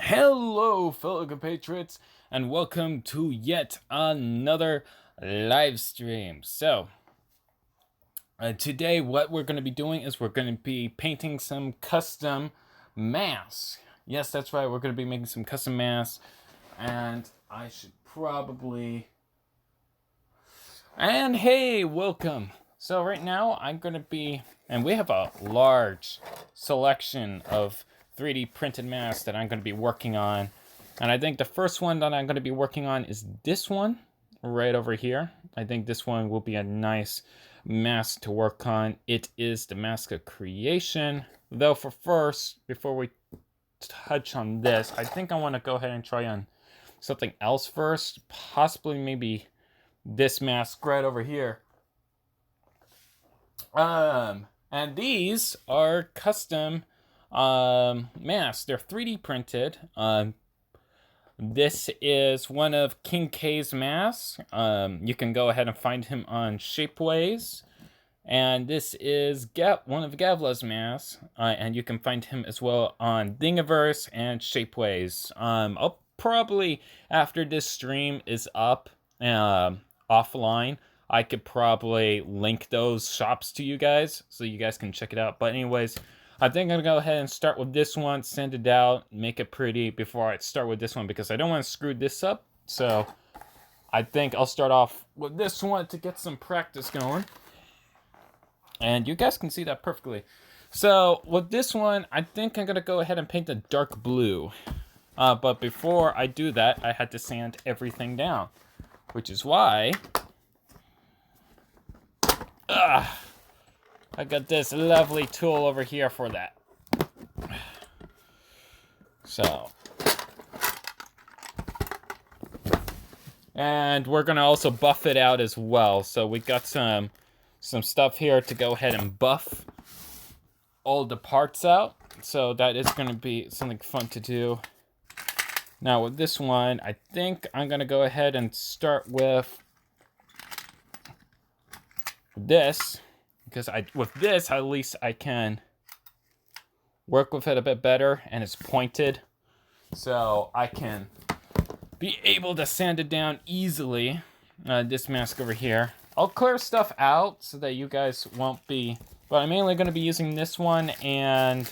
Hello, fellow compatriots, and welcome to yet another live stream. Today what we're going to be doing is we're going to be painting some custom masks. Yes, that's right, we're going to be making some custom masks, and I should probably... And hey, welcome! So right now I'm going to be... And we have a large selection of 3D printed masks that I'm going to be working on. And I think the first one that I'm going to be working on is this one right over here. I think this one will be a nice mask to work on. It is the Mask of Creation. Though for first, before we touch on this, I think I want to go ahead and try on something else first. Possibly maybe this mask right over here. And these are custom masks. They're 3D printed. This is one of King K's masks. You can go ahead and find him on Shapeways. And this is one of Gavla's masks. And you can find him as well on Thingiverse and Shapeways. I'll probably, after this stream is up offline, I could probably link those shops to you guys so you guys can check it out. But anyways, I think I'm going to go ahead and start with this one, send it out, make it pretty before I start with this one because I don't want to screw this up. So I think I'll start off with this one to get some practice going. And you guys can see that perfectly. So with this one, I think I'm going to go ahead and paint a dark blue. But before I do that, I had to sand everything down, which is why... I got this lovely tool over here for that. So. And we're going to also buff it out as well. So we got some stuff here to go ahead and buff all the parts out. So that is going to be something fun to do. Now with this one, I think I'm going to go ahead and start with this, because with this at least I can work with it a bit better, and it's pointed, so I can be able to sand it down easily. This mask over here, I'll clear stuff out so that you guys won't be, but I'm mainly going to be using this one and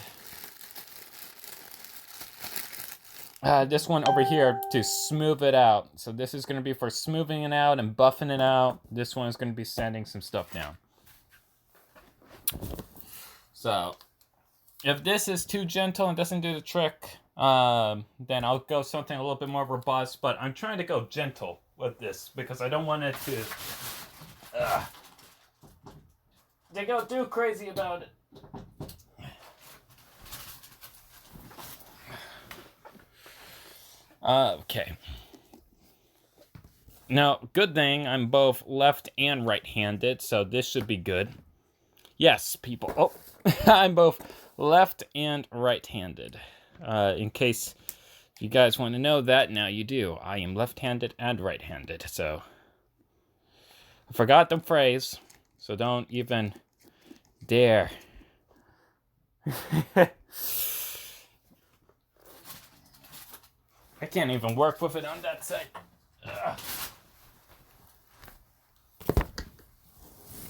this one over here to smooth it out. So this is going to be for smoothing it out and buffing it out. This one is going to be sanding some stuff down. So if this is too gentle and doesn't do the trick, then I'll go something a little bit more robust. But I'm trying to go gentle with this because I don't want it to go too crazy about it. Okay. Now, good thing I'm both left and right-handed, so this should be good. Yes, people. Oh, I'm both left and right-handed. In case you guys want to know that, now you do. I am left-handed and right-handed, so... I forgot the phrase, so don't even dare. I can't even work with it on that side.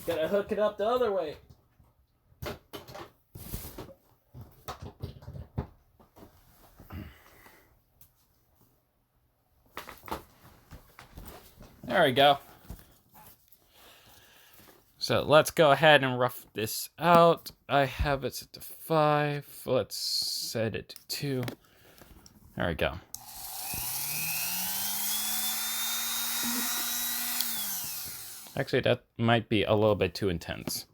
Gotta hook it up the other way. There we go. So let's go ahead and rough this out. I have it set to 5. Let's set it to 2. There we go. Actually, that might be a little bit too intense.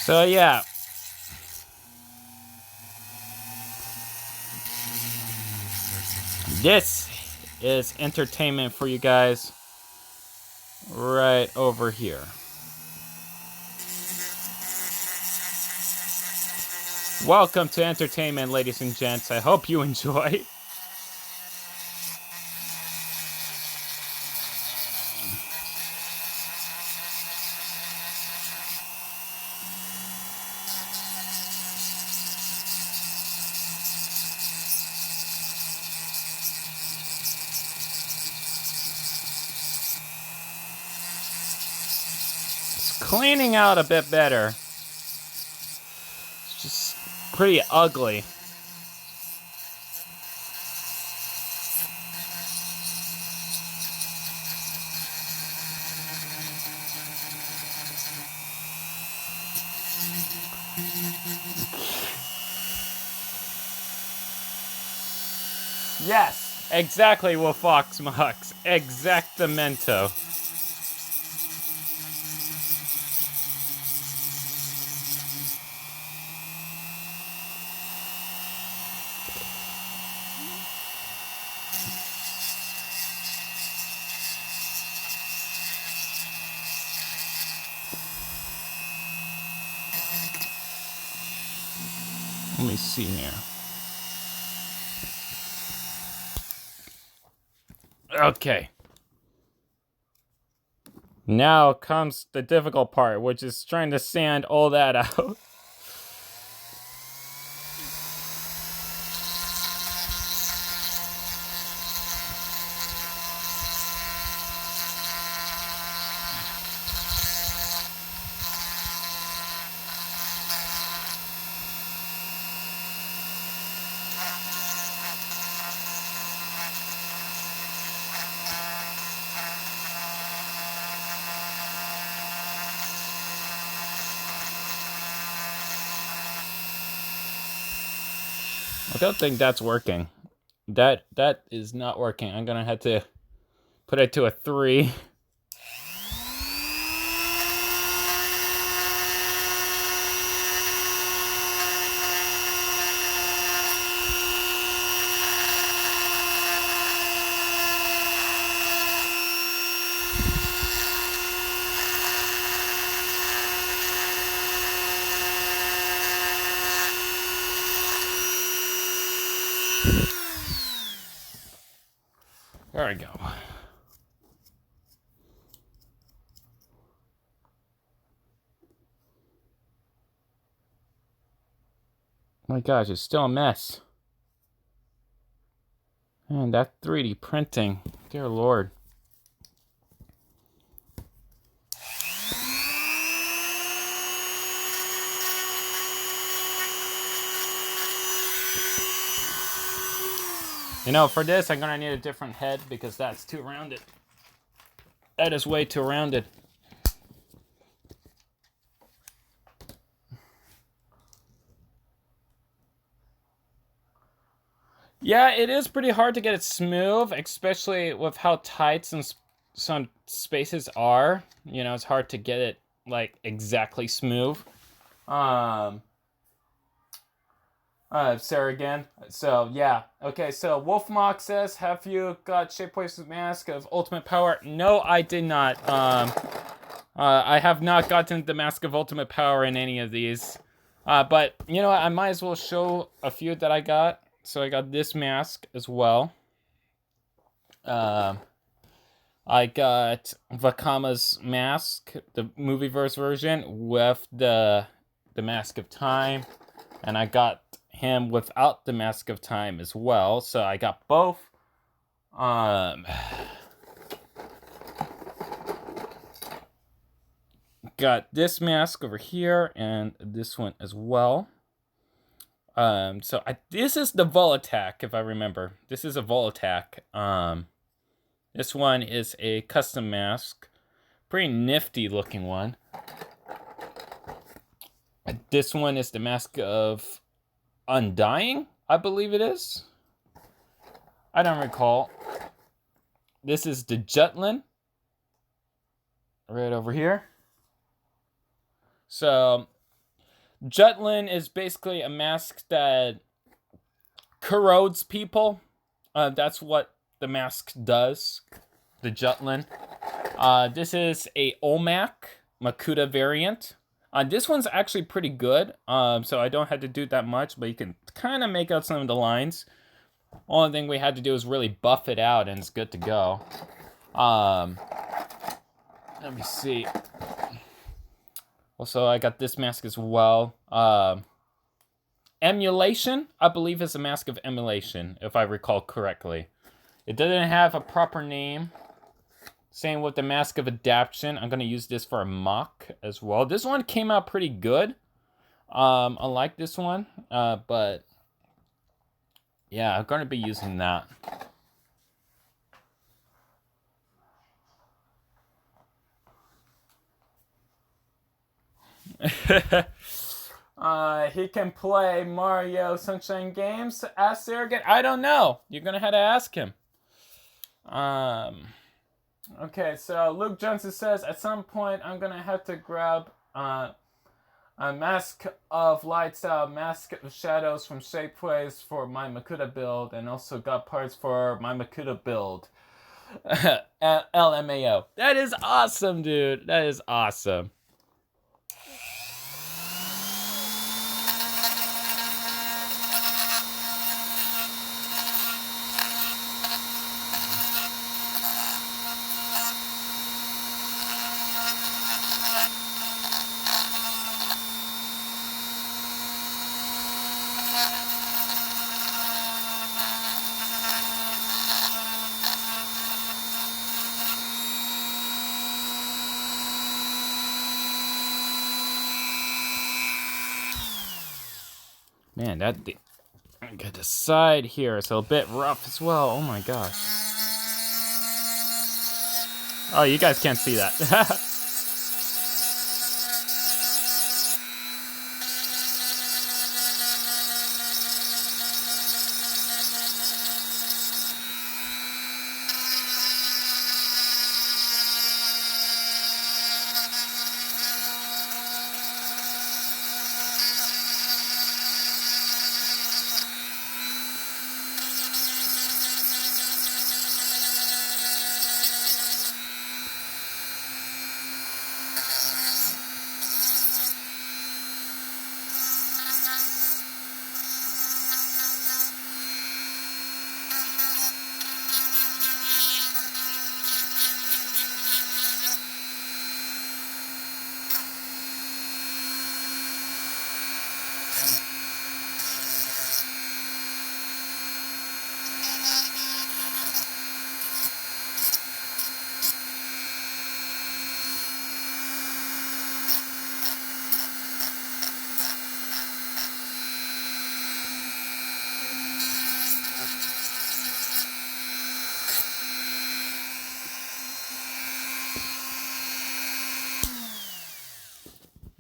So yeah. This is entertainment for you guys. Right over here. Welcome to entertainment, ladies and gents. I hope you enjoy. cleaning out a bit better. It's just pretty ugly. Yes, exactly what Fox Mox. Exactamento. Let me see here. Okay. Now comes the difficult part, which is trying to sand all that out. I don't think that's working. That is not working. I'm gonna have to put it to a 3. There we go. My gosh, it's still a mess. Man, that 3D printing, dear Lord. You know, for this, I'm gonna need a different head because that's too rounded. That is way too rounded. Yeah, it is pretty hard to get it smooth, especially with how tight some spaces are. You know, it's hard to get it, like, exactly smooth. Sarah again. So, yeah. Okay, so Wolfmock says, have you got Shapewave's Mask of Ultimate Power? No, I did not. I have not gotten the Mask of Ultimate Power in any of these. But, you know what, I might as well show a few that I got. So I got this mask as well. I got Vakama's mask, the movieverse version, with the Mask of Time. And I got him without the Mask of Time as well. So I got both. Got this mask over here and this one as well. So this is the Volatak, if I remember. This is a Volatak. This one is a custom mask. Pretty nifty looking one. This one is the Mask of Undying, I believe it is. I don't recall. This is the Jutlin. Right over here. So, Jutlin is basically a mask that corrodes people. That's what the mask does. The Jutlin. This is a Olmec Makuta variant. This one's actually pretty good. So I don't have to do that much, but you can kind of make out some of the lines. Only thing we had to do is really buff it out, and it's good to go. Let me see. Also, I got this mask as well. Emulation, I believe, is a mask of emulation, if I recall correctly. It doesn't have a proper name, Same with the Mask of Adaption. I'm going to use this for a mock as well. This one came out pretty good. I like this one. But yeah, I'm going to be using that. He can play Mario Sunshine games. Ask Surrogate. I don't know. You're gonna have to ask him. Okay, so Luke Johnson says at some point I'm gonna have to grab a Mask of Light style Mask of Shadows from Shapeways for my Makuta build, and also got parts for my Makuta build. LMAO. That is awesome, dude. That is awesome. Man, that got the side here. It's a bit rough as well. Oh my gosh. Oh, you guys can't see that.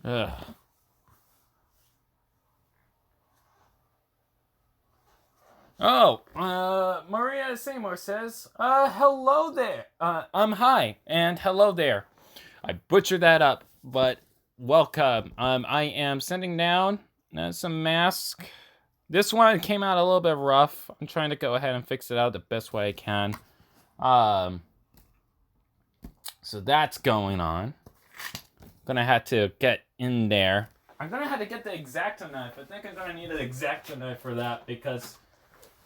Ugh. Oh, Maria Seymour says, hello there. Hi, and hello there. I butchered that up, but welcome. I am sending down some masks. This one came out a little bit rough. I'm trying to go ahead and fix it out the best way I can. So that's going on. Gonna have to get in there. I'm gonna have to get the X-Acto knife. I think I'm gonna need an X-Acto knife for that because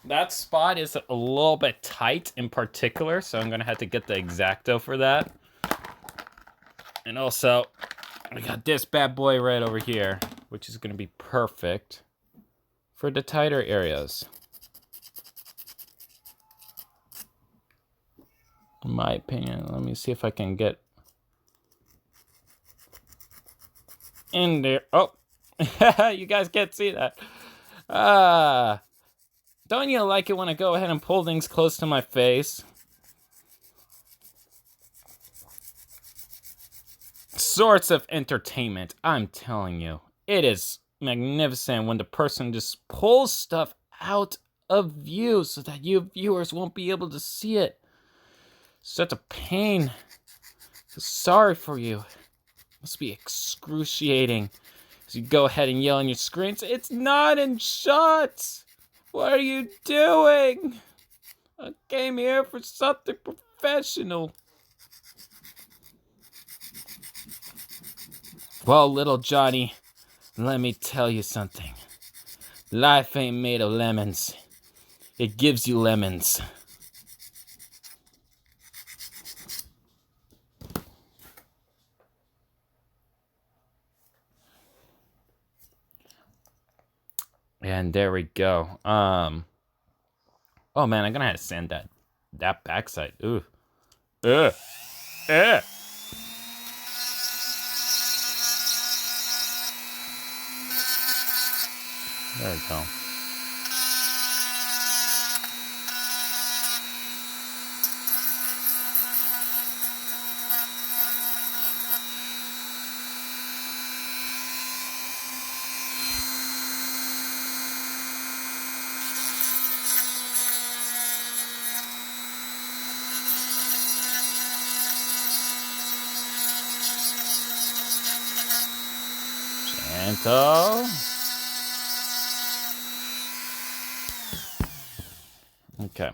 that spot is a little bit tight in particular, so I'm gonna have to get the X-Acto for that. And also, I got this bad boy right over here, which is gonna be perfect for the tighter areas. In my opinion, let me see if I can get in there. Oh, you guys can't see that. Don't you like it when I go ahead and pull things close to my face? Sorts of entertainment, I'm telling you. It is magnificent when the person just pulls stuff out of view so that you viewers won't be able to see it. Such a pain. So sorry for you. Must be excruciating as you go ahead and yell on your screens, it's not in shots! What are you doing? I came here for something professional. Well, little Johnny, let me tell you something. Life ain't made of lemons. It gives you lemons. And there we go. Oh man, I'm gonna have to sand that backside. Ooh. Ugh. There we go. Gentle. Okay.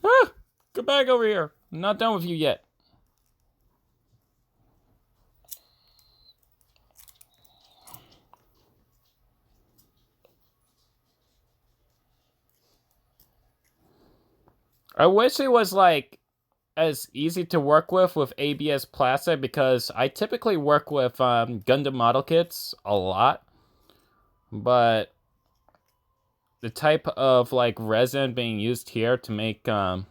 Ah! Get back over here. I'm not done with you yet. I wish it was like as easy to work with ABS plastic, because I typically work with Gundam model kits a lot, but the type of like resin being used here to make type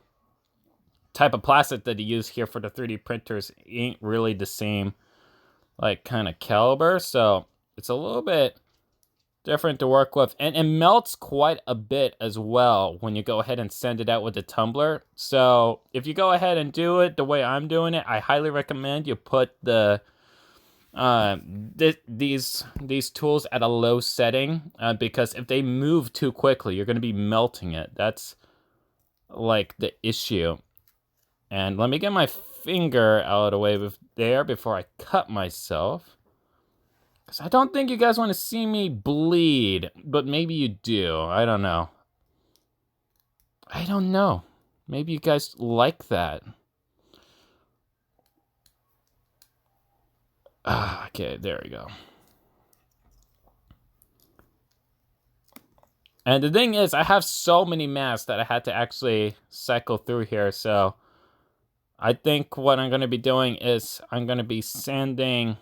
of plastic that you use here for the 3D printers ain't really the same like kind of caliber, so it's a little bit different to work with, and it melts quite a bit as well when you go ahead and send it out with the tumbler. So if you go ahead and do it the way I'm doing it, I highly recommend you put the these tools at a low setting, because if they move too quickly, you're going to be melting it. That's like the issue. And let me get my finger out of the way there before I cut myself. Because I don't think you guys want to see me bleed, but maybe you do. I don't know. I don't know. Maybe you guys like that. Okay, there we go. And the thing is, I have so many masks that I had to actually cycle through here, so I think what I'm going to be doing is I'm going to be sanding.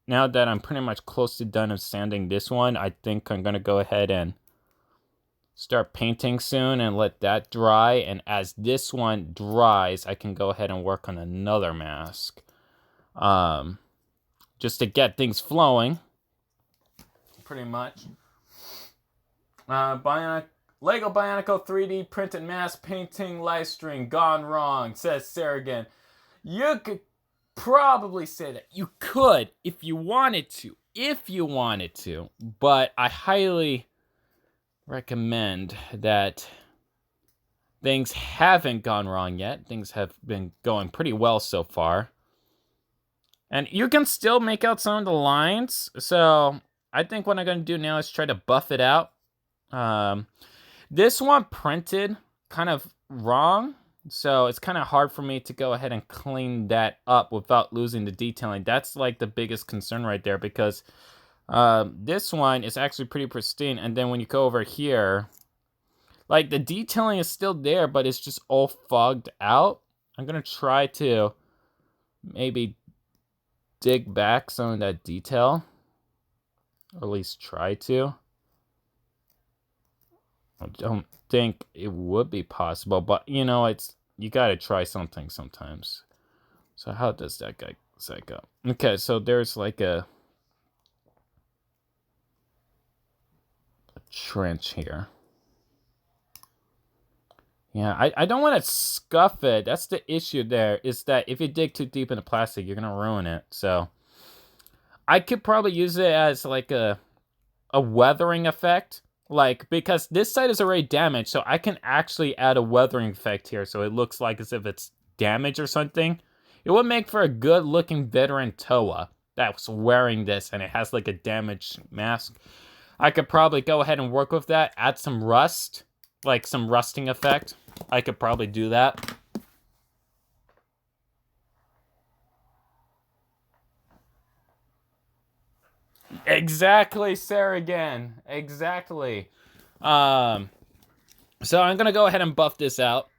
Now that I'm pretty much close to done of sanding this one, I think I'm going to go ahead and start painting soon and let that dry. And as this one dries, I can go ahead and work on another mask. Just to get things flowing. Pretty much. Lego Bionicle 3D printed mask painting live stream gone wrong, says Sarragan. You could probably say that. You could if you wanted to. But I highly recommend that things haven't gone wrong yet. Things have been going pretty well so far. And you can still make out some of the lines. So I think what I'm going to do now is try to buff it out. This one printed kind of wrong. So it's kind of hard for me to go ahead and clean that up without losing the detailing. That's like the biggest concern right there, because this one is actually pretty pristine. And then when you go over here, like the detailing is still there, but it's just all fogged out. I'm going to try to maybe dig back some of that detail, or at least try to. I don't think it would be possible, but you know, you gotta try something sometimes. So how does that go? Okay, so there's like a trench here. Yeah, I don't want to scuff it. That's the issue there, is that if you dig too deep in the plastic, you're gonna ruin it. So I could probably use it as like a weathering effect. Like, because this side is already damaged, so I can actually add a weathering effect here, so it looks like as if it's damaged or something. It would make for a good looking veteran Toa that's wearing this and it has like a damaged mask. I could probably go ahead and work with that, add some rust, like some rusting effect. I could probably do that. Exactly, Sarragan. Exactly. So I'm gonna go ahead and buff this out,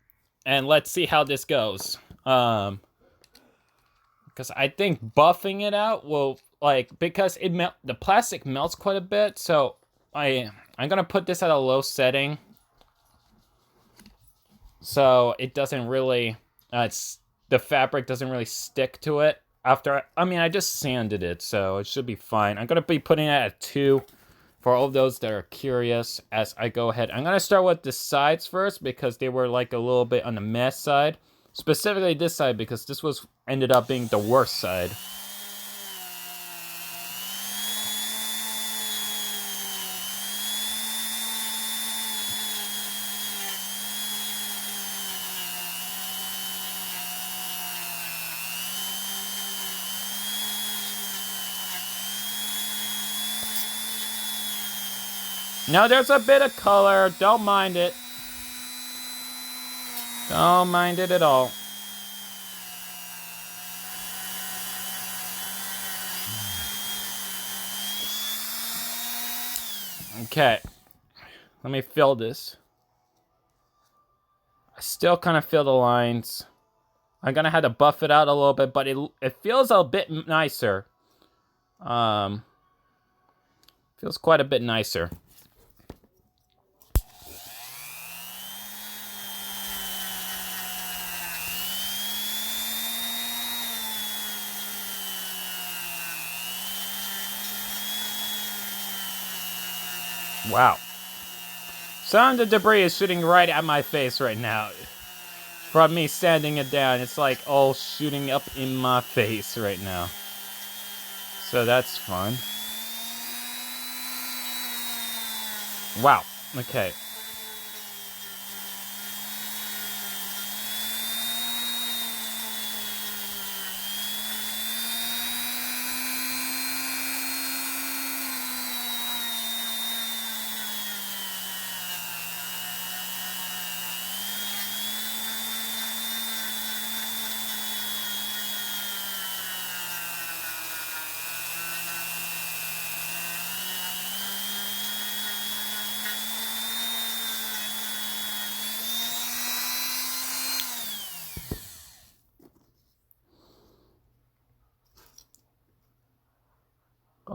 and let's see how this goes. Because I think buffing it out will, like, because the plastic melts quite a bit. So I'm gonna put this at a low setting, so it doesn't really, the fabric doesn't really stick to it. After, I just sanded it, so it should be fine. I'm gonna be putting it at 2 for all of those that are curious as I go ahead. I'm gonna start with the sides first because they were like a little bit on the mess side. Specifically this side because this ended up being the worst side. Now there's a bit of color, don't mind it. Don't mind it at all. Okay, let me fill this. I still kind of feel the lines. I'm gonna have to buff it out a little bit, but it feels a bit nicer. Feels quite a bit nicer. Wow. Some of the debris is shooting right at my face right now. From me sanding it down, it's like all shooting up in my face right now. So that's fun. Wow. Okay.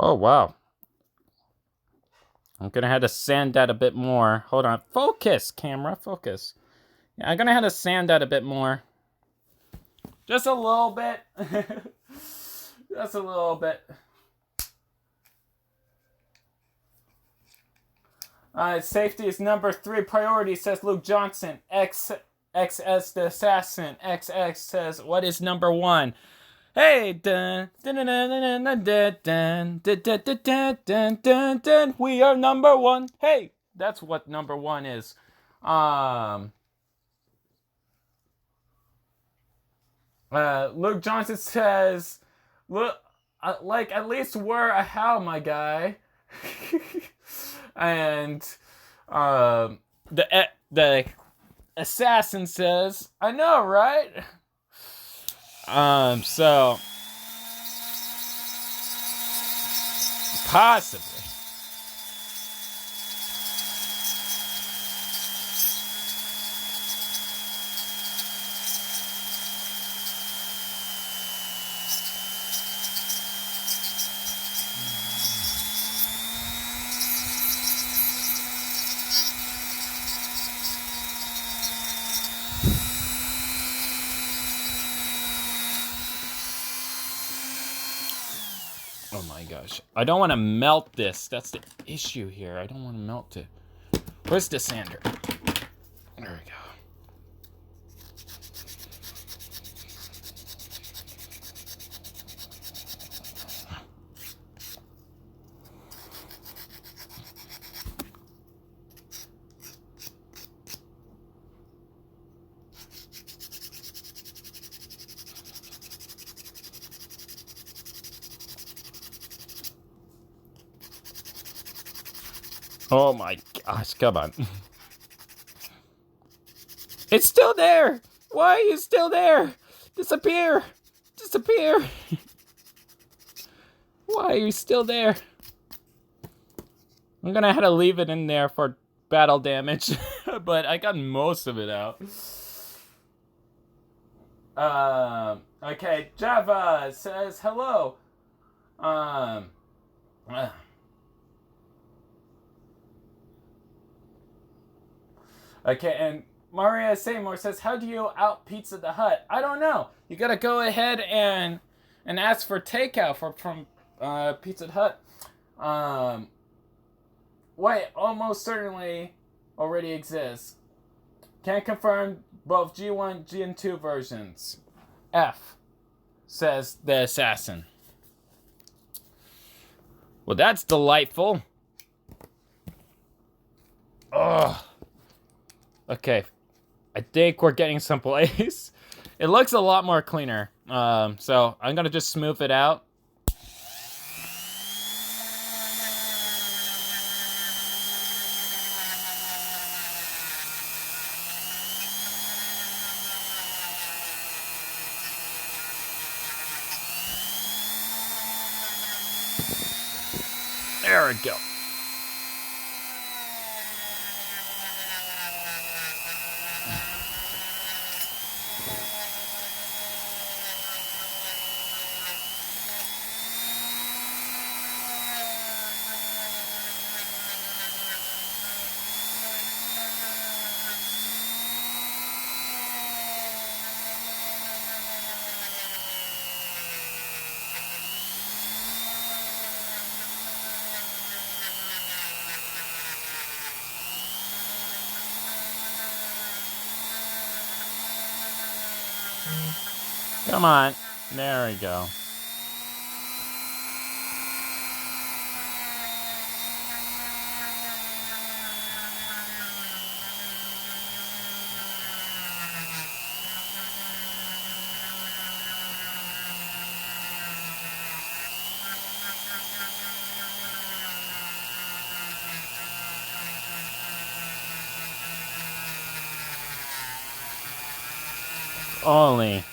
Oh, wow. I'm gonna have to sand that a bit more. Hold on. Focus, camera. Focus. Yeah, I'm gonna have to sand that a bit more. Just a little bit. Just a little bit. Safety is number 3 priority, says Luke Johnson. XS the Assassin. XX says, what is number 1? Hey, dun, dun, dun, dun, dun, dun, dun, dun, dun, dun, dun, dun, dun, we are number 1. Hey, that's what number 1 is. Luke Johnson says, look, like at least we're a how, my guy. And the assassin says, I know, right? So possibly. Oh my gosh. I don't want to melt this. That's the issue here. I don't want to melt it. Where's the sander? There we go. Oh my gosh, come on. It's still there! Why are you still there? Disappear! Disappear! Why are you still there? I'm gonna have to leave it in there for battle damage, but I got most of it out. Okay, Java says hello. Okay, and Maria Seymour says, how do you out Pizza the Hut? I don't know. You gotta go ahead and ask for takeout from Pizza the Hut. Wait, almost certainly already exists. Can't confirm both G1, G2 versions. F, says the assassin. Well, that's delightful. Ugh. Okay, I think we're getting someplace. It looks a lot more cleaner. So I'm gonna just smooth it out. There we go. Come on. There we go. Only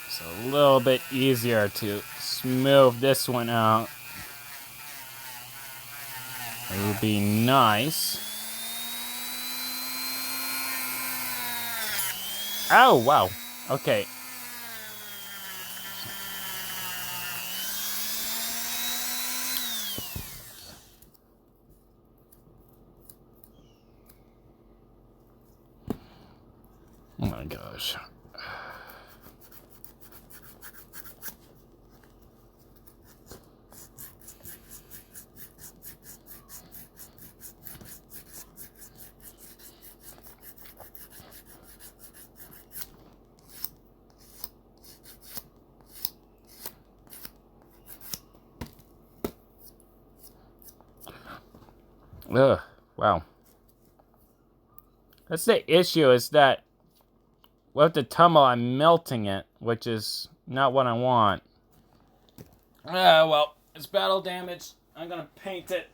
it's a little bit easier to smooth this one out. It would be nice. Oh, wow. Okay. Oh my gosh. Ugh, wow. That's the issue, is that with the Tumblr, I'm melting it, which is not what I want. Well, it's battle damage. I'm gonna paint it.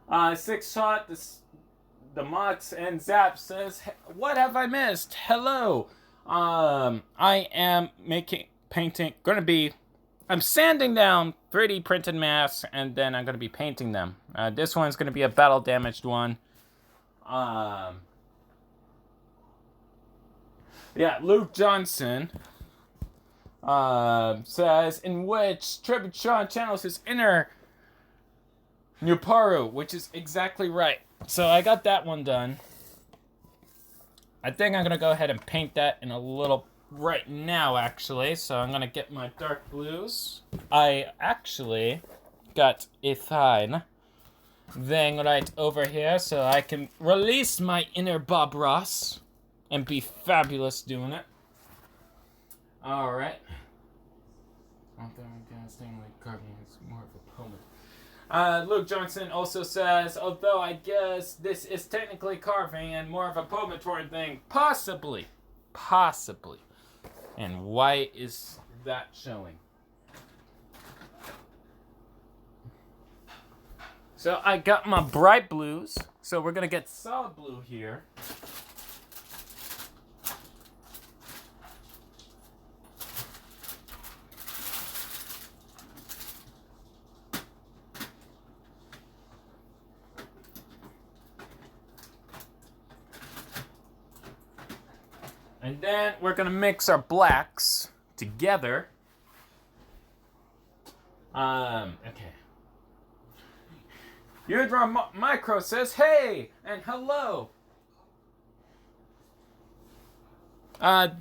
6-shot, the Mox and Zap says, what have I missed? Hello. I am I'm sanding down 3D printed masks, and then I'm gonna be painting them. This one's gonna be a battle damaged one. Yeah, Luke Johnson says, in which Trebuchet channels his inner Nuparu, which is exactly right. So I got that one done. I think I'm gonna go ahead and paint that in a little right now, actually. So I'm gonna get my dark blues. I actually got a fine thing right over here, so I can release my inner Bob Ross and be fabulous doing it. Alright. More of a poem. Luke Johnson also says, although I guess this is technically carving and more of a pomatoid thing. Possibly. Possibly. And why is that showing? So I got my bright blues. So we're going to get solid blue here. And then we're gonna mix our blacks together. Okay. Udra Micro says, hey and hello.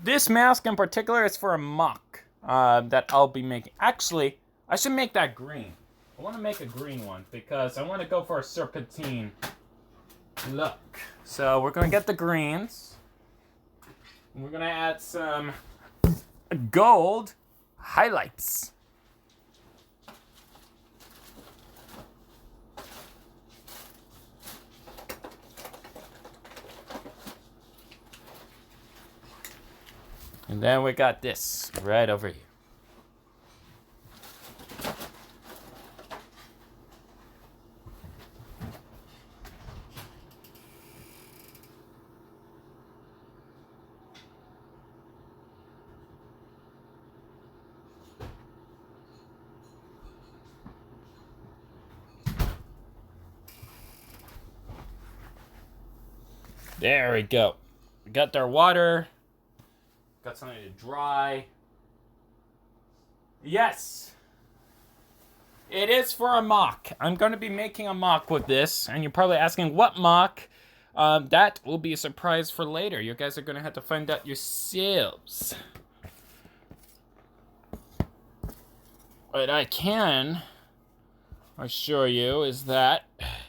This mask in particular is for a mock that I'll be making. Actually, I should make that green. I want to make a green one because I want to go for a serpentine look. So we're going to get the greens. We're going to add some gold highlights. And then we got this right over here. There we go. We got their water. Got something to dry. Yes. It is for a mock. I'm going to be making a mock with this. And you're probably asking, what mock? That will be a surprise for later. You guys are going to have to find out yourselves. What I can assure you is that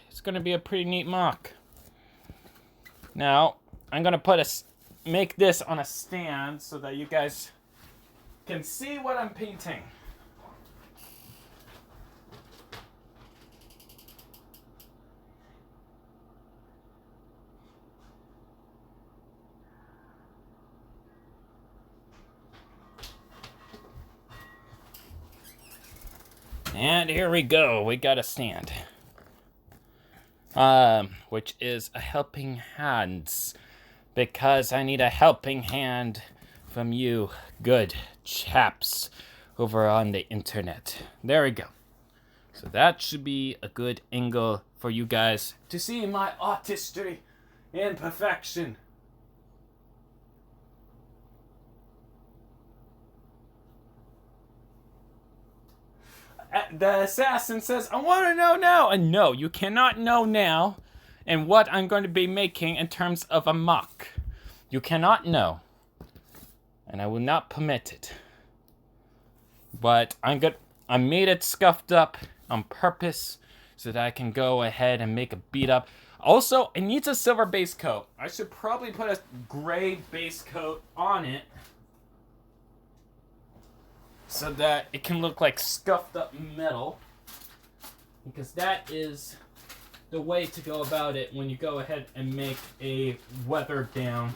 it's going to be a pretty neat mock. Now, I'm going to make this on a stand so that you guys can see what I'm painting. And here we go. We got a stand. Which is a helping hands. Because I need a helping hand from you good chaps over on the internet. There we go. So that should be a good angle for you guys to see my artistry in perfection. The assassin says, I want to know now. And no, you cannot know now. And what I'm going to be making in terms of a mock. You cannot know. And I will not permit it. But I made it scuffed up on purpose so that I can go ahead and make a beat up. Also, it needs a silver base coat. I should probably put a gray base coat on it so that it can look like scuffed up metal. Because that is the way to go about it when you go ahead and make a weathered down,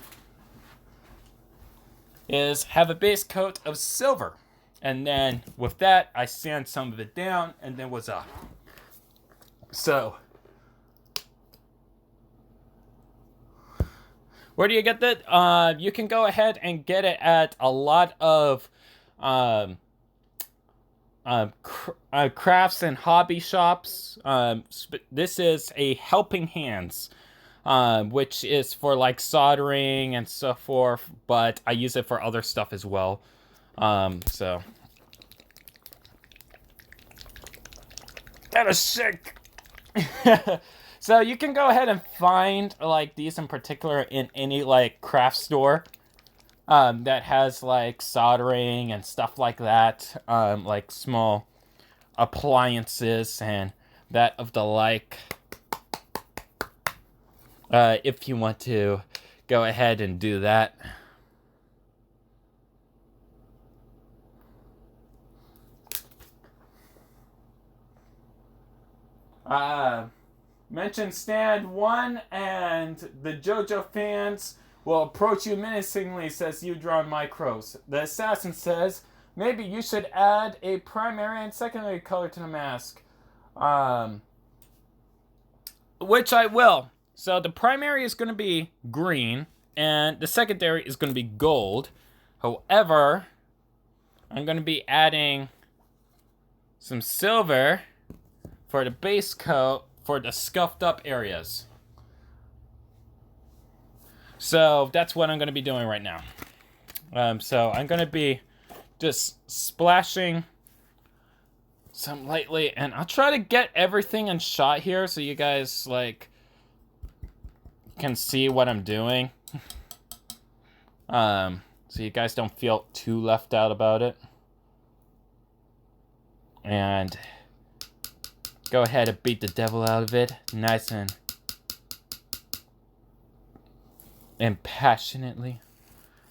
is have a base coat of silver. And then with that, I sand some of it down and then was up. So, where do you get that? You can go ahead and get it at a lot of crafts and hobby shops. This is a helping hands, which is for like soldering and so forth, but I use it for other stuff as well. So that is sick. So you can go ahead and find like these in particular in any like craft store that has like soldering and stuff like that, like small appliances and that of the like. If you want to go ahead and do that. Mention stand 1 and the JoJo fans will approach you menacingly, says you drawn micros. The assassin says, maybe you should add a primary and secondary color to the mask. Which I will. So the primary is going to be green, and the secondary is going to be gold. However, I'm going to be adding some silver for the base coat for the scuffed up areas. So that's what I'm going to be doing right now. So I'm going to be just splashing some lightly, and I'll try to get everything in shot here so you guys like can see what I'm doing. So you guys don't feel too left out about it. And go ahead and beat the devil out of it, nice and passionately.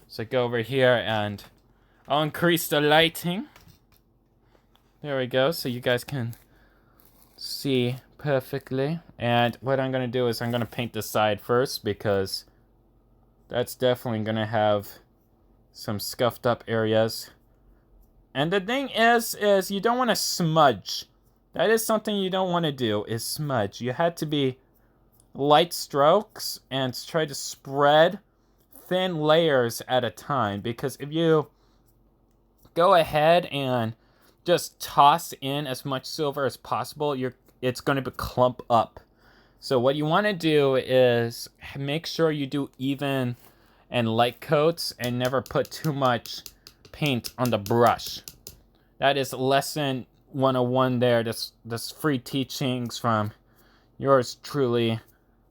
So go over here and I'll increase the lighting. There we go, so you guys can see perfectly. And what I'm gonna do is I'm gonna paint the side first, because that's definitely gonna have some scuffed up areas. And the thing is you don't want to smudge. That is something you don't want to do, is smudge. You had to be light strokes and try to spread thin layers at a time, because if you go ahead and just toss in as much silver as possible, it's going to clump up. So what you want to do is make sure you do even and light coats and never put too much paint on the brush. That is lesson 101 there. This free teachings from yours truly,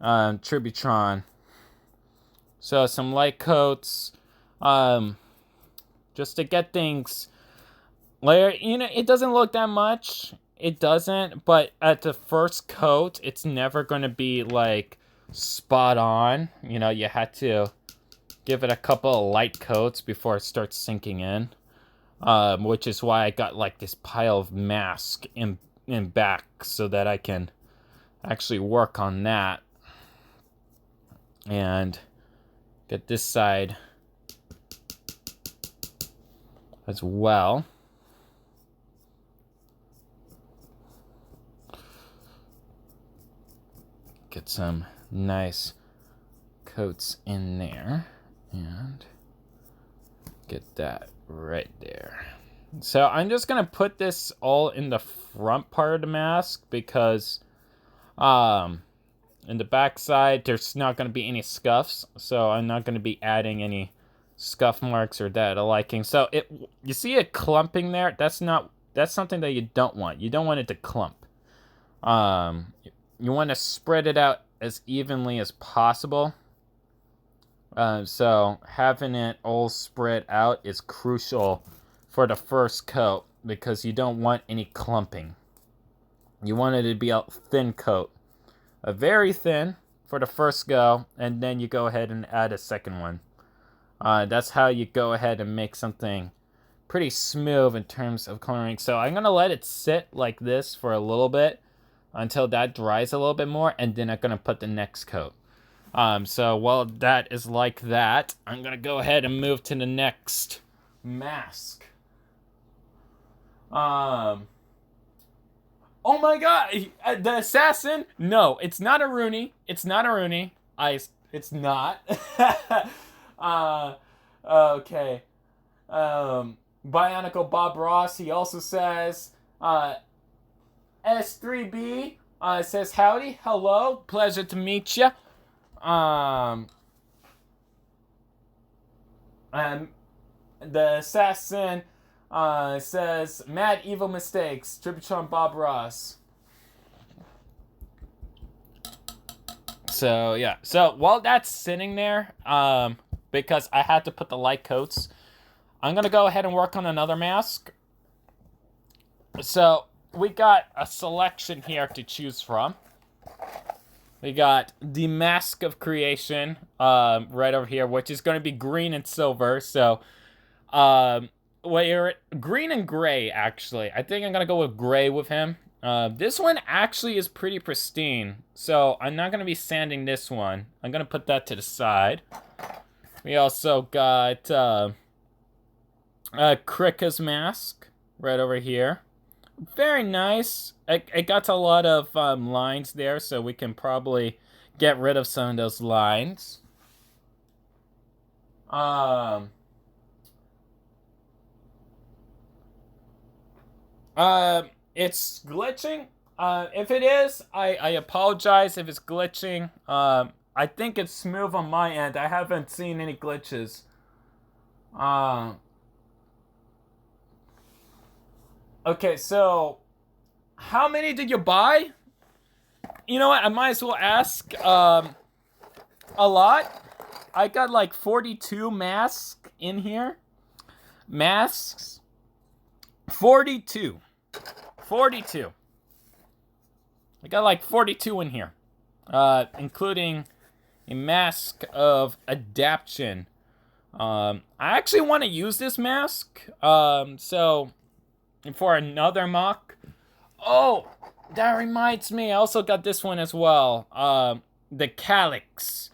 Tributron. So some light coats, just to get things layer. It doesn't look that much. It doesn't, but at the first coat, it's never going to be like spot on. You had to give it a couple of light coats before it starts sinking in. Which is why I got like this pile of mask in back, so that I can actually work on that and get this side as well. Get some nice coats in there and get that right there. So I'm just gonna put this all in the front part of the mask, because in the back side there's not gonna be any scuffs, so I'm not gonna be adding any scuff marks or that liking. So you see it clumping there? That's something that you don't want. You don't want it to clump. You want to spread it out as evenly as possible. So having it all spread out is crucial for the first coat, because you don't want any clumping. You want it to be a thin coat, a very thin for the first go, and then you go ahead and add a second one. That's how you go ahead and make something pretty smooth in terms of coloring. So I'm gonna let it sit like this for a little bit until that dries a little bit more, and then I'm gonna put the next coat. So while that is like that, I'm gonna go ahead and move to the next mask. Oh my god, the assassin? No, it's not a Rooney. It's not a Rooney. It's not. Okay. Bionicle Bob Ross, he also says, S3B, says, howdy, hello, pleasure to meet you. And the assassin says, mad evil mistakes, Tributron Bob Ross. So yeah, so while that's sitting there, because I had to put the light coats, I'm gonna go ahead and work on another mask. So we got a selection here to choose from. We got the Mask of Creation, right over here, which is going to be green and silver. So, green and gray, actually. I think I'm going to go with gray with him. This one actually is pretty pristine. So, I'm not going to be sanding this one. I'm going to put that to the side. We also got Krika's mask right over here. Very nice. It got a lot of lines there, so we can probably get rid of some of those lines. It's glitching. If it is, I apologize if it's glitching. I think it's smooth on my end. I haven't seen any glitches. Okay, so how many did you buy? You know what? I might as well ask a lot. I got like 42 masks in here. Masks. 42. 42. I got like 42 in here. Including a mask of adaptation. I actually want to use this mask. So for another mock. Oh, that reminds me. I also got this one as well. The Calyx.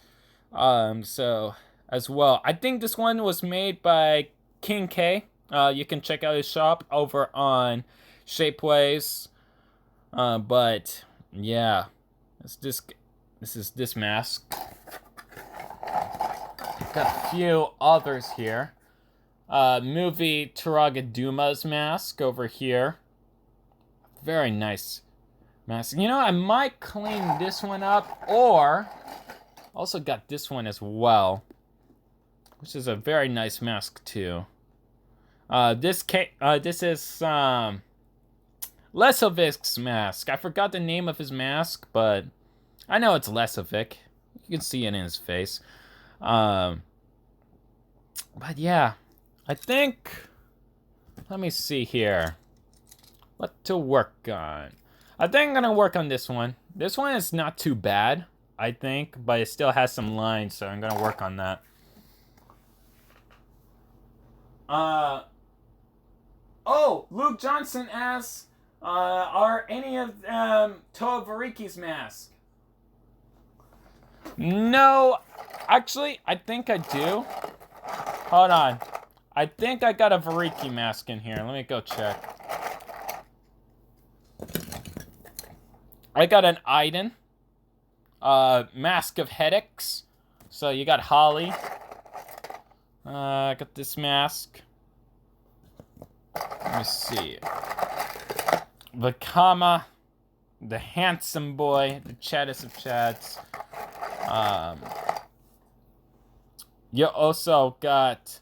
So as well. I think this one was made by King K. You can check out his shop over on Shapeways. But yeah, this is this mask. Got a few others here. Movie Taragadduma's mask over here. Very nice mask. You know, I might clean this one up, or also got this one as well, which is a very nice mask too. This is Lesovic's mask. I forgot the name of his mask, but I know it's Lesovic. You can see it in his face. But yeah, I think, let me see here. What to work on? I think I'm gonna work on this one. This one is not too bad, I think, but it still has some lines, so I'm gonna work on that. Oh, Luke Johnson asks, are any of Tovariki's masks? No, actually, I think I do. Hold on. I think I got a Variki mask in here. Let me go check. I got an Aiden. Mask of Headaches. So you got Holly. I got this mask. Let me see. Vakama. The handsome boy. The chattest of chats. You also got...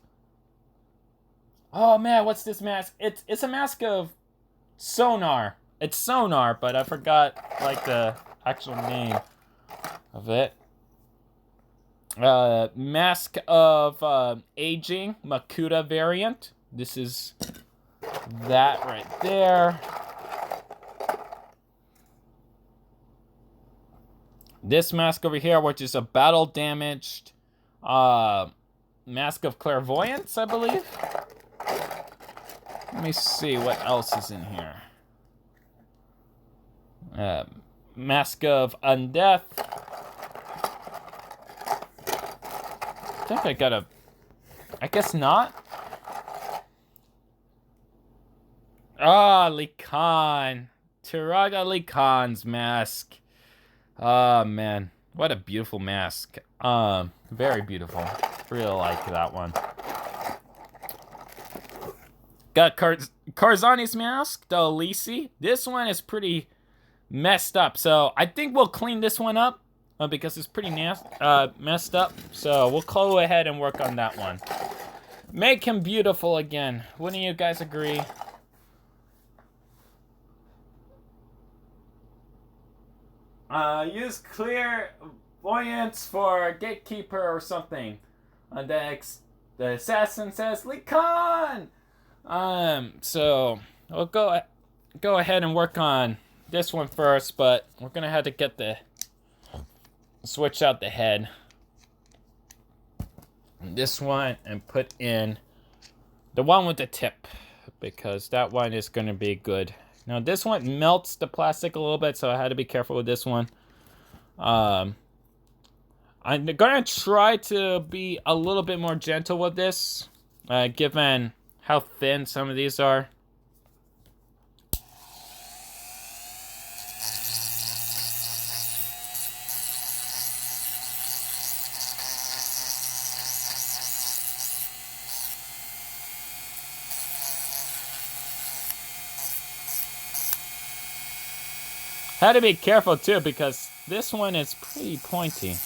Oh man, what's this mask? It's a mask of Sonar. It's Sonar, but I forgot like the actual name of it. Mask of Aging, Makuta variant. This is that right there. This mask over here, which is a battle damaged Mask of Clairvoyance, I believe. Let me see what else is in here. Mask of Undeath. I think I got a... I guess not. Ah, Likan. Tiraga Likan's mask. Oh, man. What a beautiful mask. Very beautiful. Really like that one. Got Karzani's mask, the Elisi. This one is pretty messed up, so I think we'll clean this one up because it's pretty messed up. So we'll go ahead and work on that one. Make him beautiful again. Wouldn't you guys agree? Use clairvoyance for gatekeeper or something. The assassin says, Likan! So we'll go ahead and work on this one first, but we're gonna have to get switch out the head. This one and put in the one with the tip, because that one is gonna be good. Now this one melts the plastic a little bit, so I had to be careful with this one. I'm gonna try to be a little bit more gentle with this, given how thin some of these are. Had to be careful too, because this one is pretty pointy.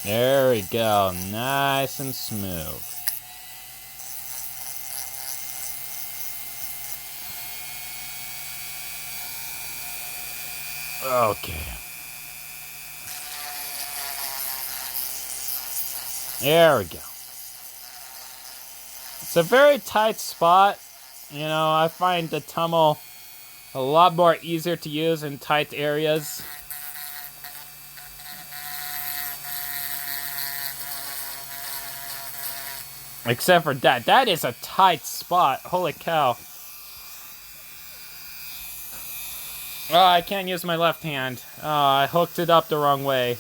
There we go. Nice and smooth. Okay. There we go. It's a very tight spot. You know, I find the tunnel a lot more easier to use in tight areas. Except for that. That is a tight spot. Holy cow. Oh, I can't use my left hand. Oh, I hooked it up the wrong way.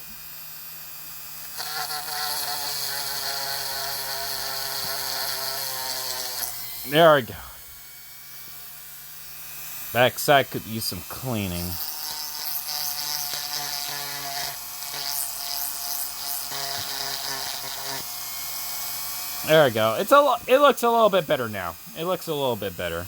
There we go. Backside could use some cleaning. There we go. It looks a little bit better now. It looks a little bit better.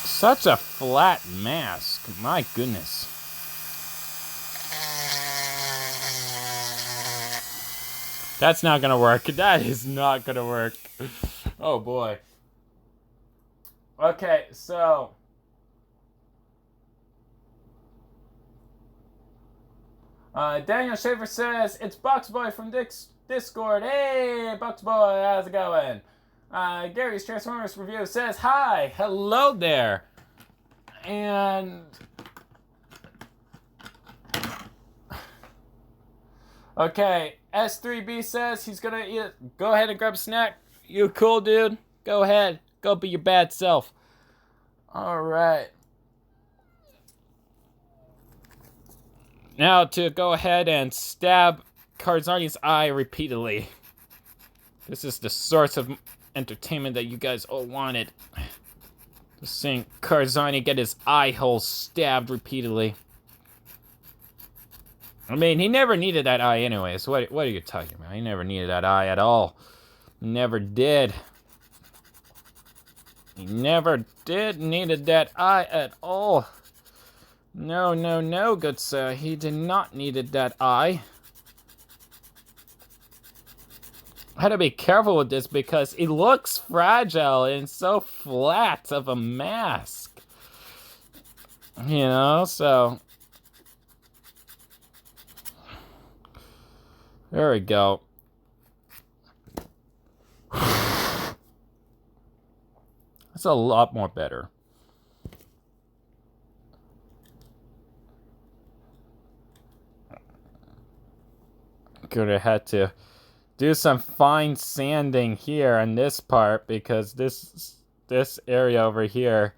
Such a flat mask. My goodness. That's not gonna work. That is not gonna work. Oh boy. Okay, so Daniel Schaefer says, it's Boxboy from Discord. Hey, Boxboy, how's it going? Gary's Transformers review says, hi, hello there. And okay, S3B says he's gonna eat it. Go ahead and grab a snack. You cool, dude? Go ahead. Go be your bad self. Alright. Now to go ahead and stab Karzani's eye repeatedly. This is the source of entertainment that you guys all wanted. Just seeing Karzani get his eye hole stabbed repeatedly. I mean, he never needed that eye anyways. What are you talking about? He never needed that eye at all. Never did. He never did needed that eye at all. No, no, no, good sir. He did not needed that eye. I had to be careful with this because it looks fragile and so flat of a mask. You know, so there we go. That's a lot more better. Could have had to do some fine sanding here on this part because this area over here,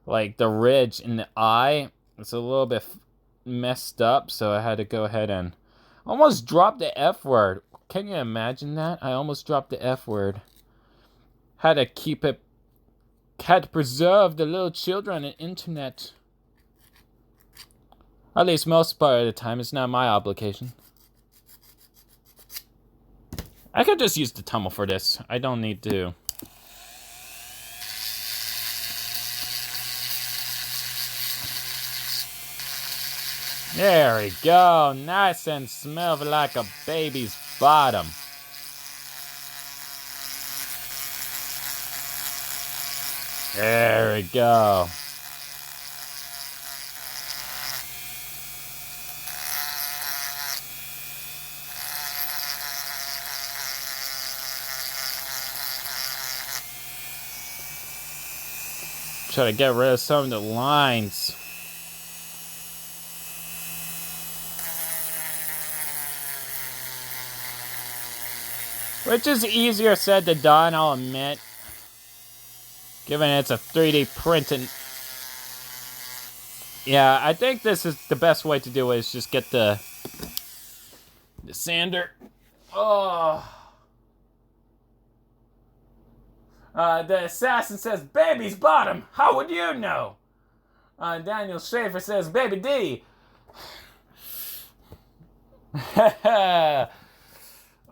like the ridge in the eye, it's a little bit messed up, so I had to go ahead and almost drop the F word. Can you imagine that? I almost dropped the F word. Had to keep it, had to preserve the little children and internet. At least most part of the time, it's not my obligation. I could just use the Tumblr for this. I don't need to. There we go. Nice and smell like a baby's bottom. There we go. Try to get rid of some of the lines. Which is easier said than done, I'll admit. Given it's a 3D printed. Yeah, I think this is the best way to do it, is just get the sander. Oh. The assassin says, baby's bottom. How would you know? Daniel Schaefer says, baby D.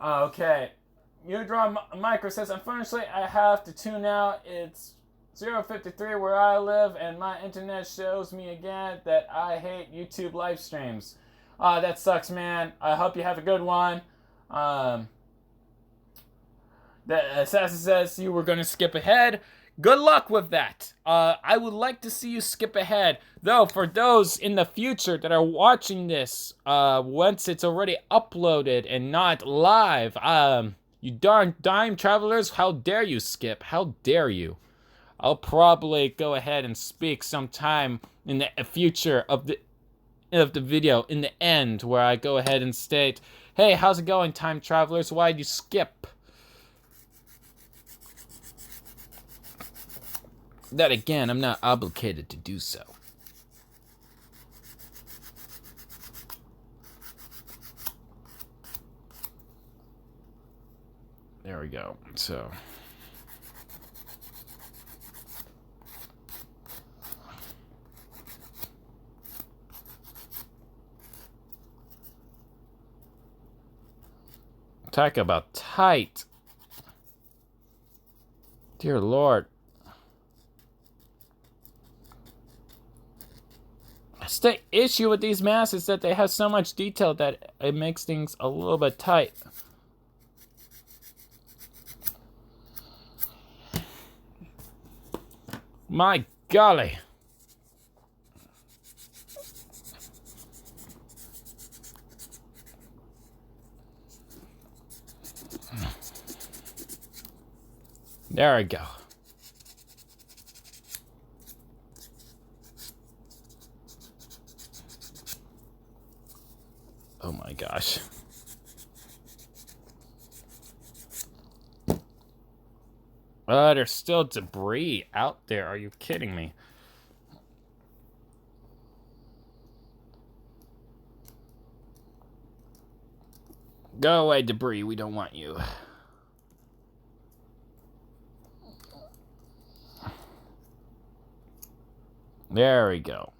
Okay. You Draw Micro says, unfortunately, I have to tune out. It's 0:53 where I live, and my internet shows me again that I hate YouTube live streams. That sucks, man. I hope you have a good one. The assassin says you were going to skip ahead. Good luck with that. I would like to see you skip ahead. Though, for those in the future that are watching this, once it's already uploaded and not live, you darn time travelers, how dare you skip? How dare you? I'll probably go ahead and speak sometime in the future of the video in the end, where I go ahead and state, hey, how's it going, time travelers? Why'd you skip? That again, I'm not obligated to do so. There we go. So talk about tight. Dear Lord. That's the issue with these masks, is that they have so much detail that it makes things a little bit tight. My golly. There we go. Oh my gosh. There's still debris out there. Are you kidding me? Go away, debris. We don't want you. There we go.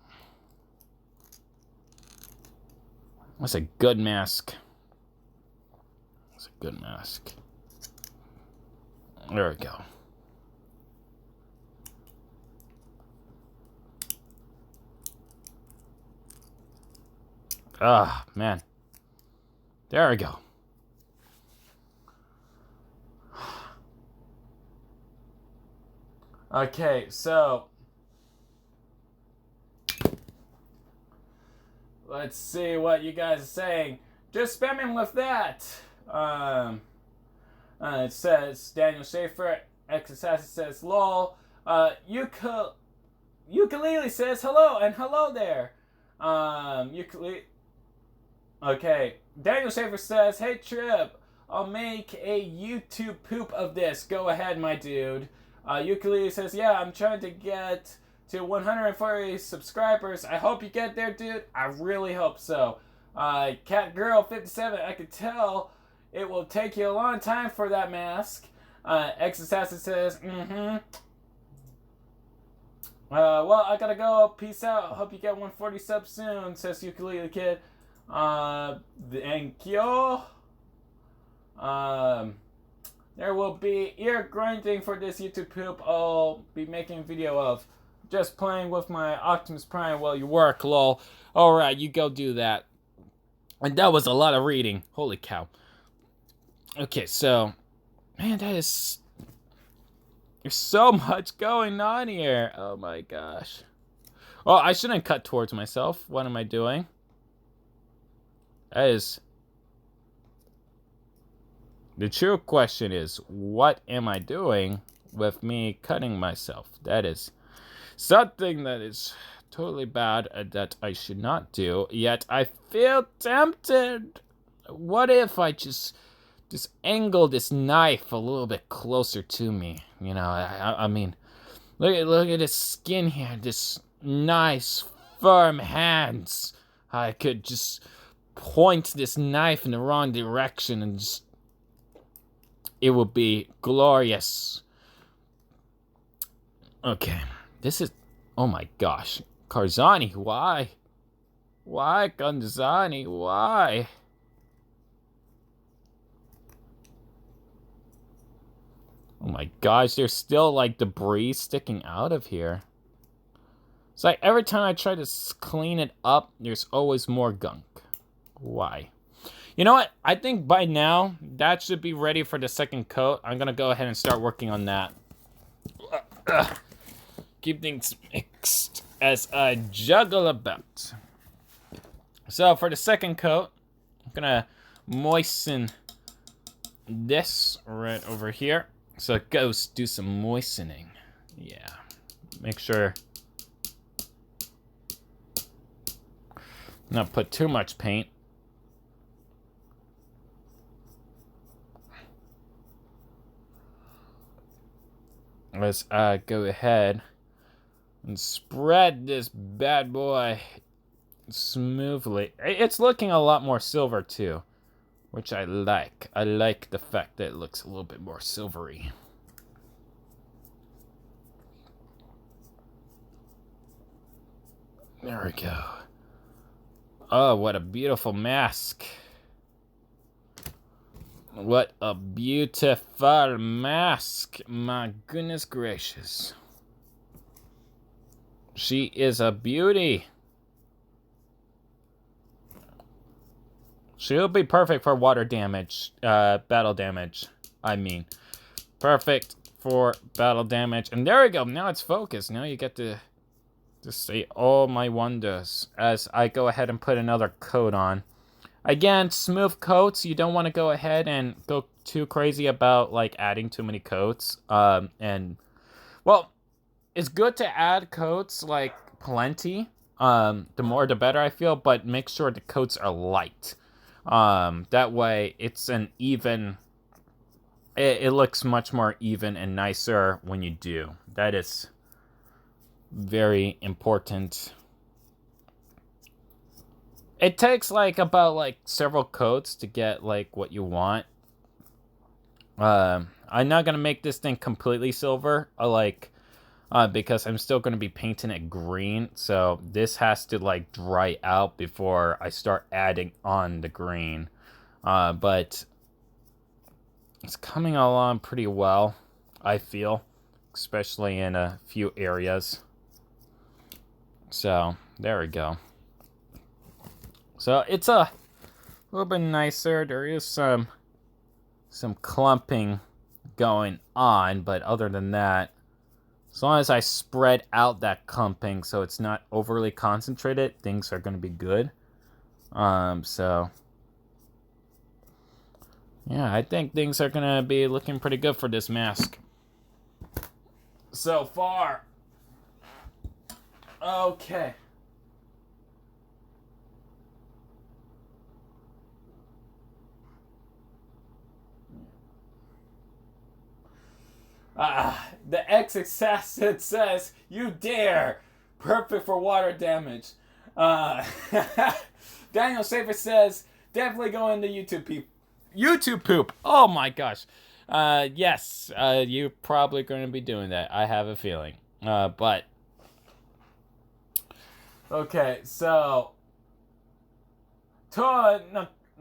That's a good mask. That's a good mask. There we go. Ah, man. There we go. Okay, so let's see what you guys are saying. Just spamming with that. It says Daniel Schaefer, ex-assassin says lol. Ukulele says hello and hello there. Ukulele. Okay, Daniel Schaefer says, hey Trip, I'll make a YouTube poop of this. Go ahead, my dude. Ukulele says, yeah, I'm trying to get to 140 subscribers. I hope you get there, dude. I really hope so. Catgirl57, I could tell it will take you a long time for that mask. Ex-assassin says, well, I gotta go. Peace out. Hope you get 140 subs soon, says Ukulele Kid. Thank you. There will be ear grinding for this YouTube poop I'll be making a video of. Just playing with my Optimus Prime while you work, lol. Alright, you go do that. And that was a lot of reading. Holy cow. Okay, so, man, there's so much going on here. Oh my gosh. Oh, I shouldn't cut towards myself. What am I doing? That is... The true question is, what am I doing with me cutting myself? That is something that is totally bad that I should not do, yet I feel tempted. What if I just angle this knife a little bit closer to me? You know, I mean, look at this skin here, this nice, firm hands. I could just point this knife in the wrong direction and just... It would be glorious. Okay, this is... Oh my gosh. Karzani, why? Why, Karzani, why? my gosh, there's still like debris sticking out of here. It's like every time I try to clean it up, there's always more gunk. Why? You know what? I think by now, that should be ready for the second coat. I'm gonna go ahead and start working on that. Keep things mixed as I juggle about. So for the second coat, I'm gonna moisten this right over here. So it goes do some moistening. Yeah, make sure not put too much paint. Let's go ahead and spread this bad boy smoothly. It's looking a lot more silver too, which I like. I like the fact that it looks a little bit more silvery. There we go. Oh, what a beautiful mask. What a beautiful mask. My goodness gracious. She is a beauty. She'll be perfect for water damage, battle damage, I mean. Perfect for battle damage. And there we go, now it's focused. Now you get to see all my wonders as I go ahead and put another coat on. Again, smooth coats, you don't want to go ahead and go too crazy about like adding too many coats. And well, it's good to add coats like plenty. The more the better, I feel, but make sure the coats are light. That way it's an even, it looks much more even and nicer when you do. That is very important. It takes like about like several coats to get like what you want. I'm not gonna make this thing completely silver, because I'm still gonna be painting it green. So this has to like dry out before I start adding on the green. But it's coming along pretty well, I feel, especially in a few areas. So there we go. So it's a little bit nicer. There is some clumping going on, but other than that, as long as I spread out that clumping so it's not overly concentrated, things are going to be good. So yeah, I think things are going to be looking pretty good for this mask so far. Okay. The ex-assassin says, "You dare! Perfect for water damage." Daniel Safer says, "Definitely go into YouTube poop." Oh my gosh. Yes, you're probably going to be doing that. I have a feeling. But okay, so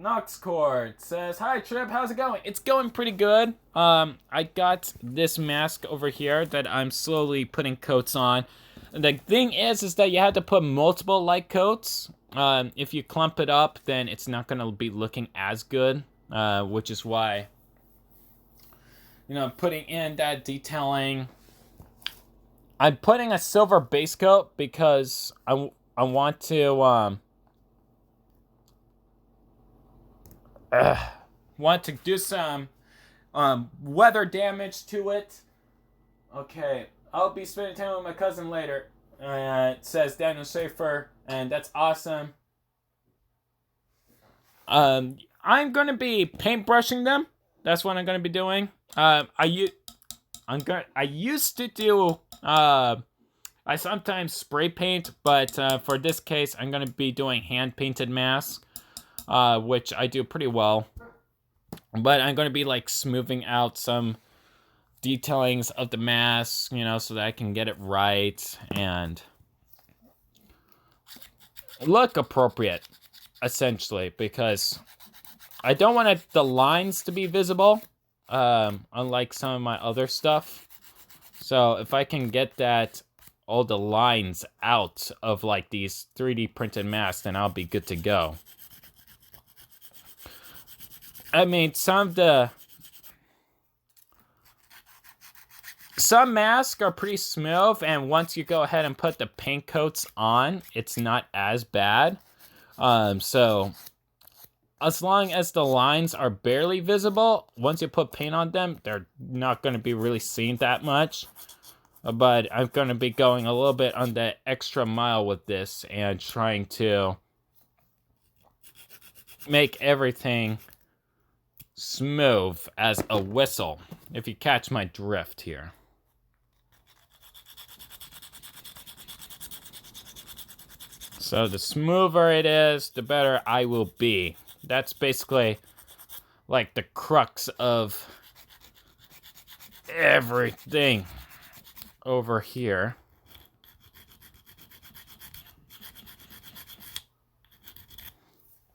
Noxcord says, "Hi Trip, how's it going?" It's going pretty good. I got this mask over here that I'm slowly putting coats on. The thing is that you have to put multiple light coats. If you clump it up, then it's not gonna be looking as good. Which is why, putting in that detailing. I'm putting a silver base coat because I want to want to do some weather damage to it. Okay, I'll be spending time with my cousin later. Says Daniel Schaefer, and that's awesome. I'm gonna be paintbrushing them. That's what I'm gonna be doing. I used to do. I sometimes spray paint, but for this case, I'm gonna be doing hand painted masks. Which I do pretty well. But I'm going to be like smoothing out some detailings of the mask, so that I can get it right and look appropriate, essentially, because I don't want the lines to be visible. unlike some of my other stuff. So if I can get all the lines out of like these 3D printed masks, then I'll be good to go. I mean, some masks are pretty smooth, and once you go ahead and put the paint coats on, it's not as bad. So as long as the lines are barely visible, once you put paint on them, they're not going to be really seen that much. But I'm going to be going a little bit on the extra mile with this and trying to make everything smooth as a whistle, if you catch my drift here. So the smoother it is, the better I will be. That's basically like the crux of everything over here.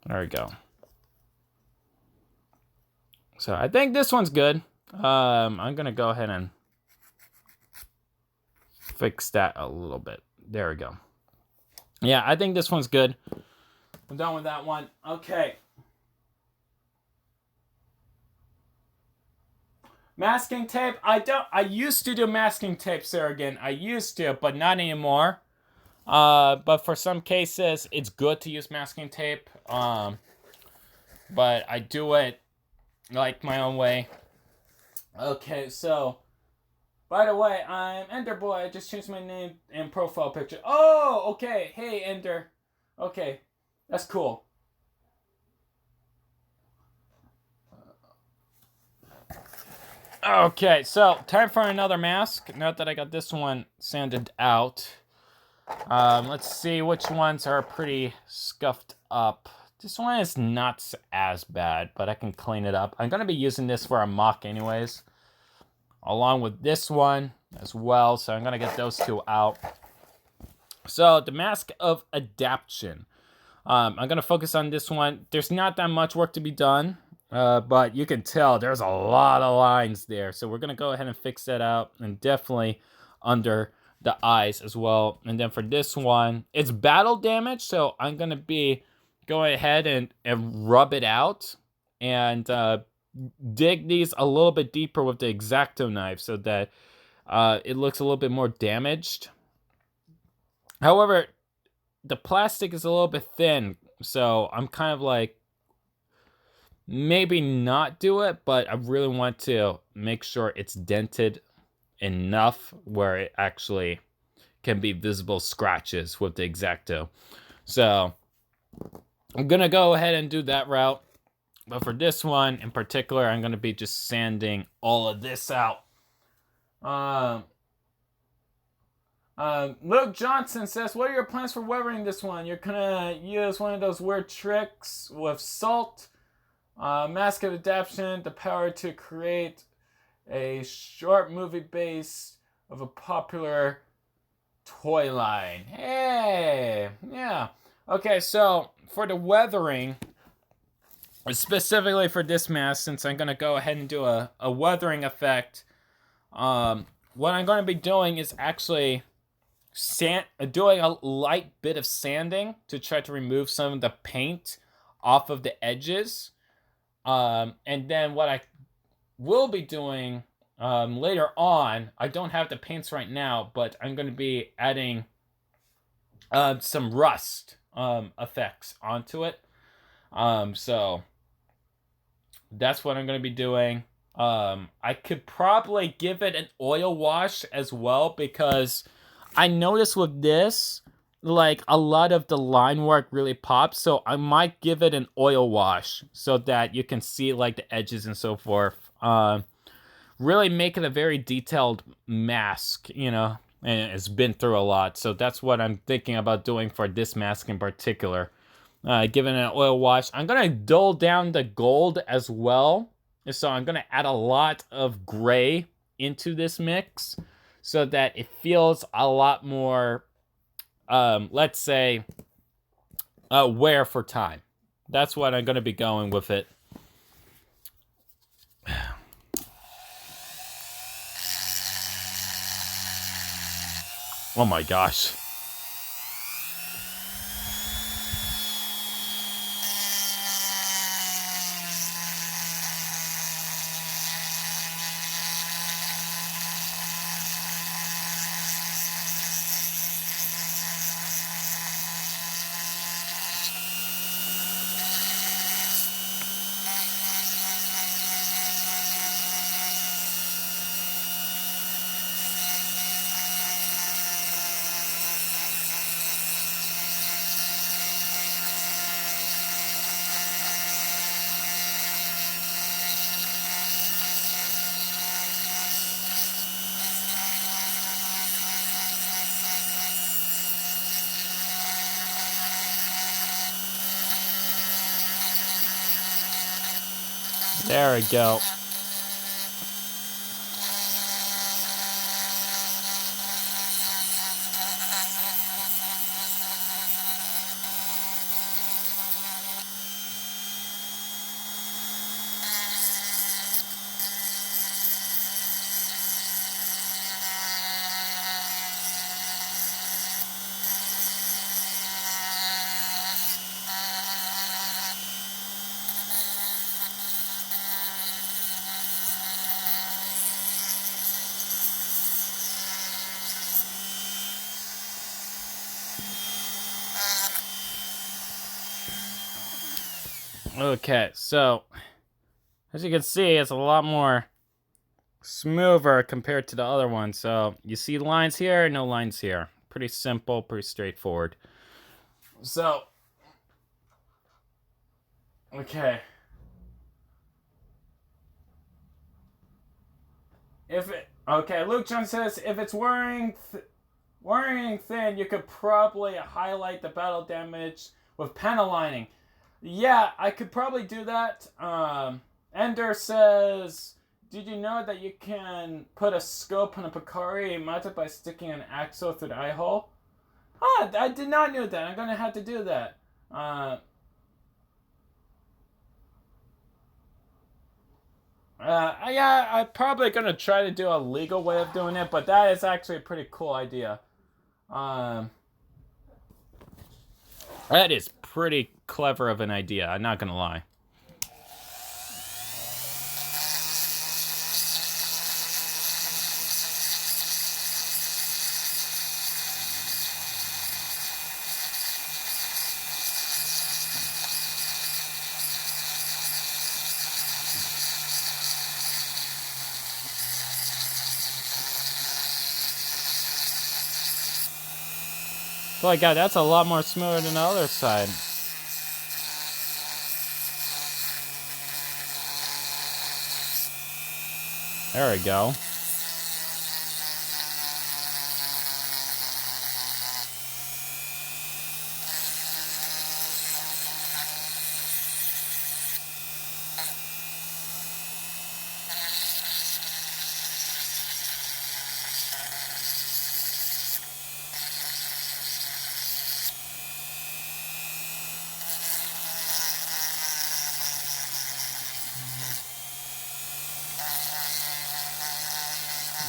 There we go. So I think this one's good. I'm gonna go ahead and fix that a little bit. There we go. Yeah, I think this one's good. I'm done with that one. Okay. Masking tape. I used to do masking tape, Surrogate. I used to, but not anymore. But for some cases, it's good to use masking tape. But I do it like my own way. Okay, so by the way, I'm Ender Boy. I just changed my name and profile picture. Oh, okay. Hey, Ender. Okay, that's cool. Okay, so time for another mask. Now that I got this one sanded out, let's see which ones are pretty scuffed up. This one is not as bad, but I can clean it up. I'm gonna be using this for a mock anyways, along with this one as well. So I'm gonna get those two out. So the mask of adaptation. I'm gonna focus on this one. There's not that much work to be done. But you can tell there's a lot of lines there. So we're going to go ahead and fix that out. And definitely under the eyes as well. And then for this one, it's battle damage. So I'm going to be going ahead and rub it out. And dig these a little bit deeper with the X-Acto knife. So that it looks a little bit more damaged. However, the plastic is a little bit thin. So I'm kind of like, maybe not do it, but I really want to make sure it's dented enough where it actually can be visible scratches with the X-Acto. So I'm gonna go ahead and do that route. But for this one in particular, I'm gonna be just sanding all of this out. Luke Johnson says, what are your plans for weathering this one? You're gonna use one of those weird tricks with salt. Mask of Adaptation, the power to create a short movie base of a popular toy line. Hey, yeah. Okay, so for the weathering, specifically for this mask, since I'm going to go ahead and do a weathering effect, what I'm going to be doing is actually doing a light bit of sanding to try to remove some of the paint off of the edges. And then what I will be doing later on, I don't have the paints right now, but I'm going to be adding some rust effects onto it. So that's what I'm going to be doing. I could probably give it an oil wash as well, because I noticed with this, like a lot of the line work really pops, so I might give it an oil wash so that you can see like the edges and so forth. Really make it a very detailed mask, you know, and it's been through a lot. So that's what I'm thinking about doing for this mask in particular. Giving it an oil wash. I'm gonna dull down the gold as well. So I'm gonna add a lot of gray into this mix so that it feels a lot more let's say, wear for time. That's what I'm going to be going with it. Oh my gosh. There we go. Okay, so as you can see, it's a lot more smoother compared to the other one. So you see lines here, no lines here. Pretty simple, pretty straightforward. So, okay. Luke John says, if it's wearing thin, you could probably highlight the battle damage with panel lining. Yeah, I could probably do that. Ender says, did you know that you can put a scope on a Picari mounted by sticking an axle through the eye hole? Ah, I did not know that. I'm going to have to do that. Yeah, I'm probably going to try to do a legal way of doing it, but that is actually a pretty cool idea. That is pretty clever of an idea, I'm not going to lie. Oh my god, that's a lot more smoother than the other side. There we go.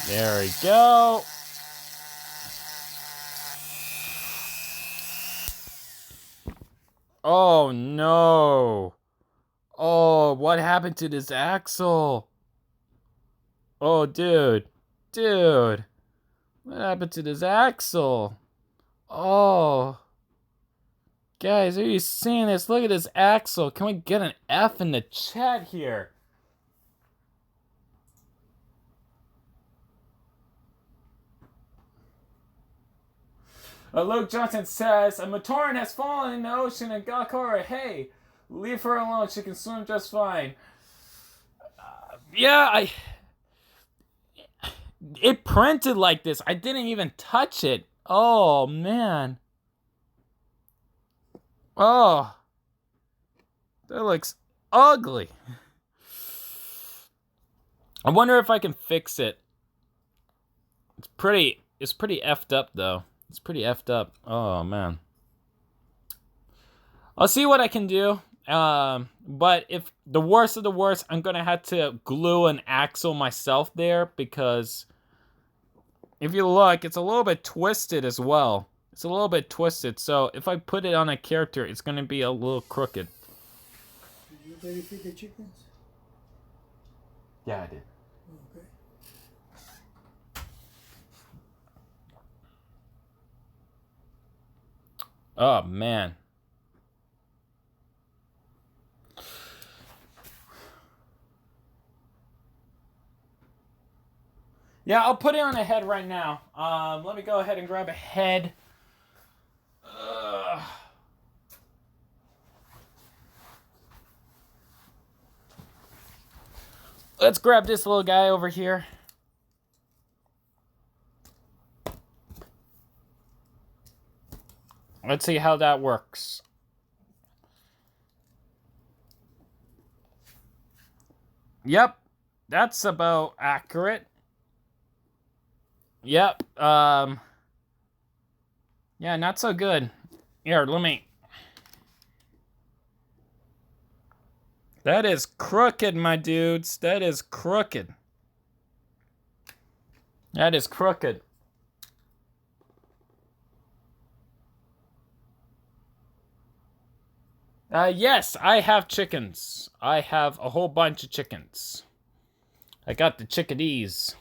There we go. Oh no. Oh, what happened to this axle? Oh, dude. Dude. What happened to this axle? Oh. Guys, are you seeing this? Look at this axle. Can we get an F in the chat here? Luke Johnson says, a Matoran has fallen in the ocean and Gakora, hey, leave her alone. She can swim just fine. Yeah, it printed like this. I didn't even touch it. Oh, man. Oh. That looks ugly. I wonder if I can fix it. It's pretty effed up, though. It's pretty effed up. Oh, man. I'll see what I can do. But if the worst of the worst, I'm going to have to glue an axle myself there because... if you look, it's a little bit twisted as well. It's a little bit twisted, so if I put it on a character, it's going to be a little crooked. Did you already feed the chickens? Yeah, I did. Okay. Oh, man. Yeah, I'll put it on a head right now. Let me go ahead and grab a head. Let's grab this little guy over here. Let's see how that works. Yep, that's about accurate. Yep, yeah, not so good. Here, let me... That is crooked, my dudes. That is crooked. That is crooked. Yes, I have chickens. I have a whole bunch of chickens. I got the chickadees.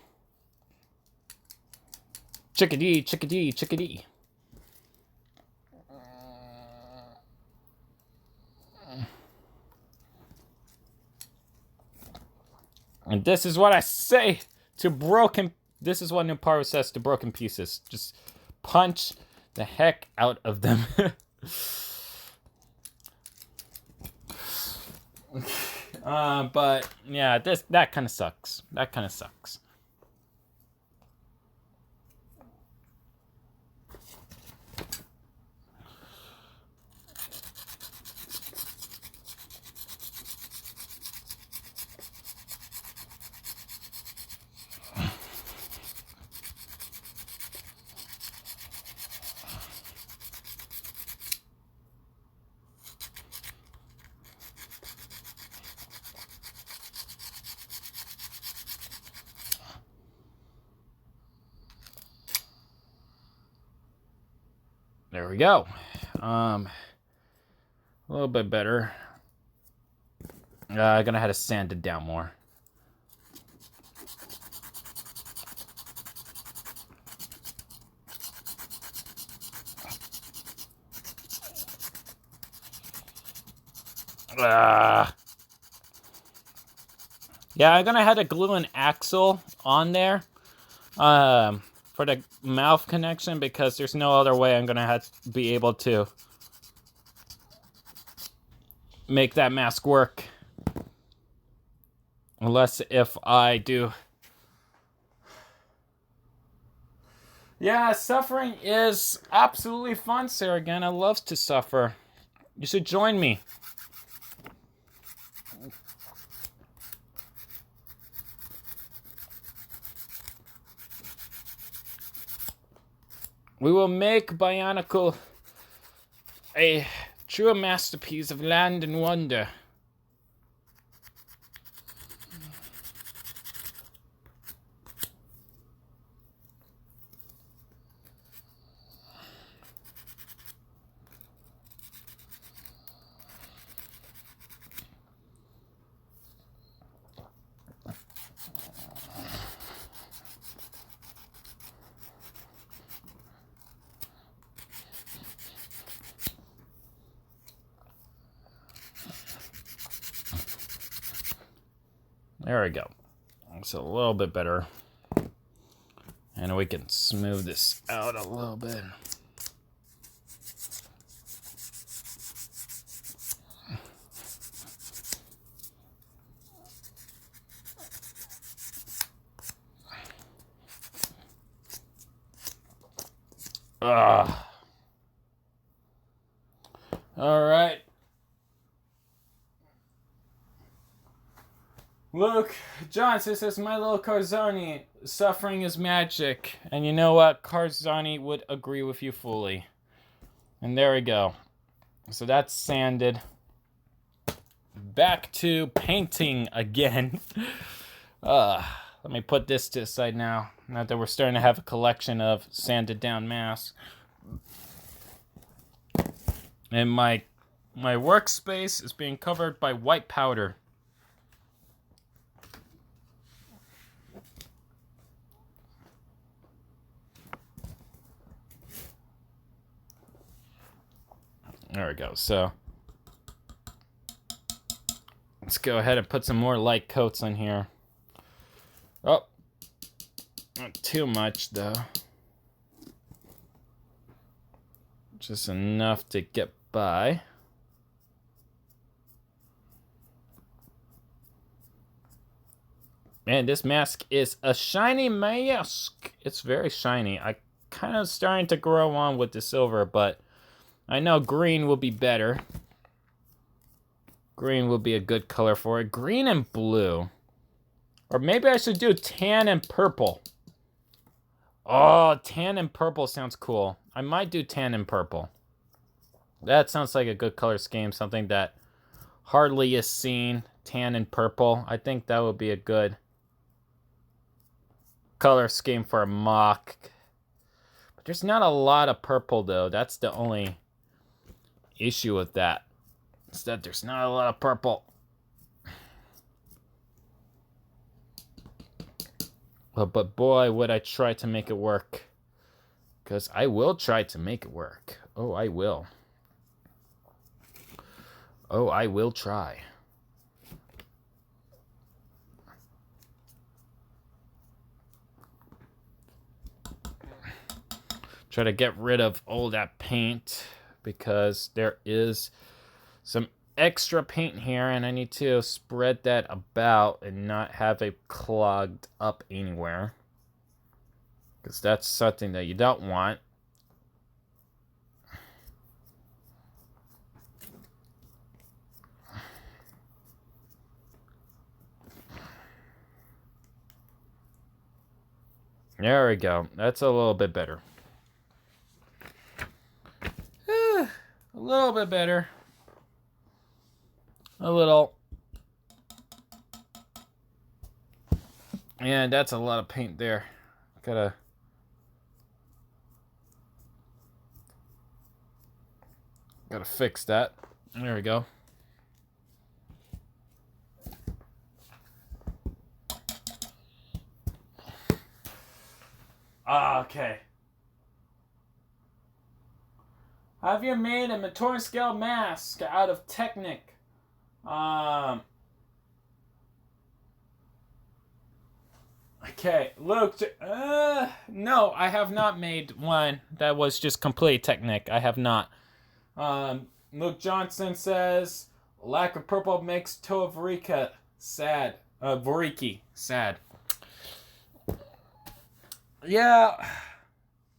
Chickadee, chickadee, chickadee. And this is what I say to broken... This is what Nuparu says to broken pieces. Just punch the heck out of them. But yeah, that kind of sucks. That kind of sucks. There we go. A little bit better. I'm gonna have to sand it down more. Yeah, I'm gonna have to glue an axle on there. For the mouth connection, because there's no other way I'm gonna have to be able to make that mask work. Unless if I do. Yeah, suffering is absolutely fun, Sarah. I love to suffer. You should join me. We will make Bionicle a true masterpiece of land and wonder. There we go. It's a little bit better. And we can smooth this out a little bit. All right. Luke Johnson says, my little Karzani, suffering is magic. And you know what? Karzani would agree with you fully. And there we go. So that's sanded. Back to painting again. Let me put this to the side now. Now that we're starting to have a collection of sanded down masks. And my workspace is being covered by white powder. There we go. So let's go ahead and put some more light coats on here. Oh, not too much though. Just enough to get by. Man, this mask is a shiny mask. It's very shiny. I kind of starting to grow on with the silver, but I know green will be better. Green will be a good color for it. Green and blue. Or maybe I should do tan and purple. Oh, tan and purple sounds cool. I might do tan and purple. That sounds like a good color scheme. Something that hardly is seen. Tan and purple. I think that would be a good color scheme for a mock. But there's not a lot of purple though. That's the only issue with that. Is that there's not a lot of purple. Well, but boy, would I try to make it work. Because I will try to make it work. Oh, I will. Oh, I will try. Try to get rid of all that paint. Because there is some extra paint here. And I need to spread that about and not have it clogged up anywhere. Because that's something that you don't want. There we go. That's a little bit better. A little bit better. A little. And that's a lot of paint there. Gotta fix that. There we go. Okay. Have you made a Matoran scale mask out of Technic? Okay, Luke. No, I have not made one that was just complete Technic. I have not. Luke Johnson says lack of purple makes Toa Vorika sad. Voriki sad. Yeah,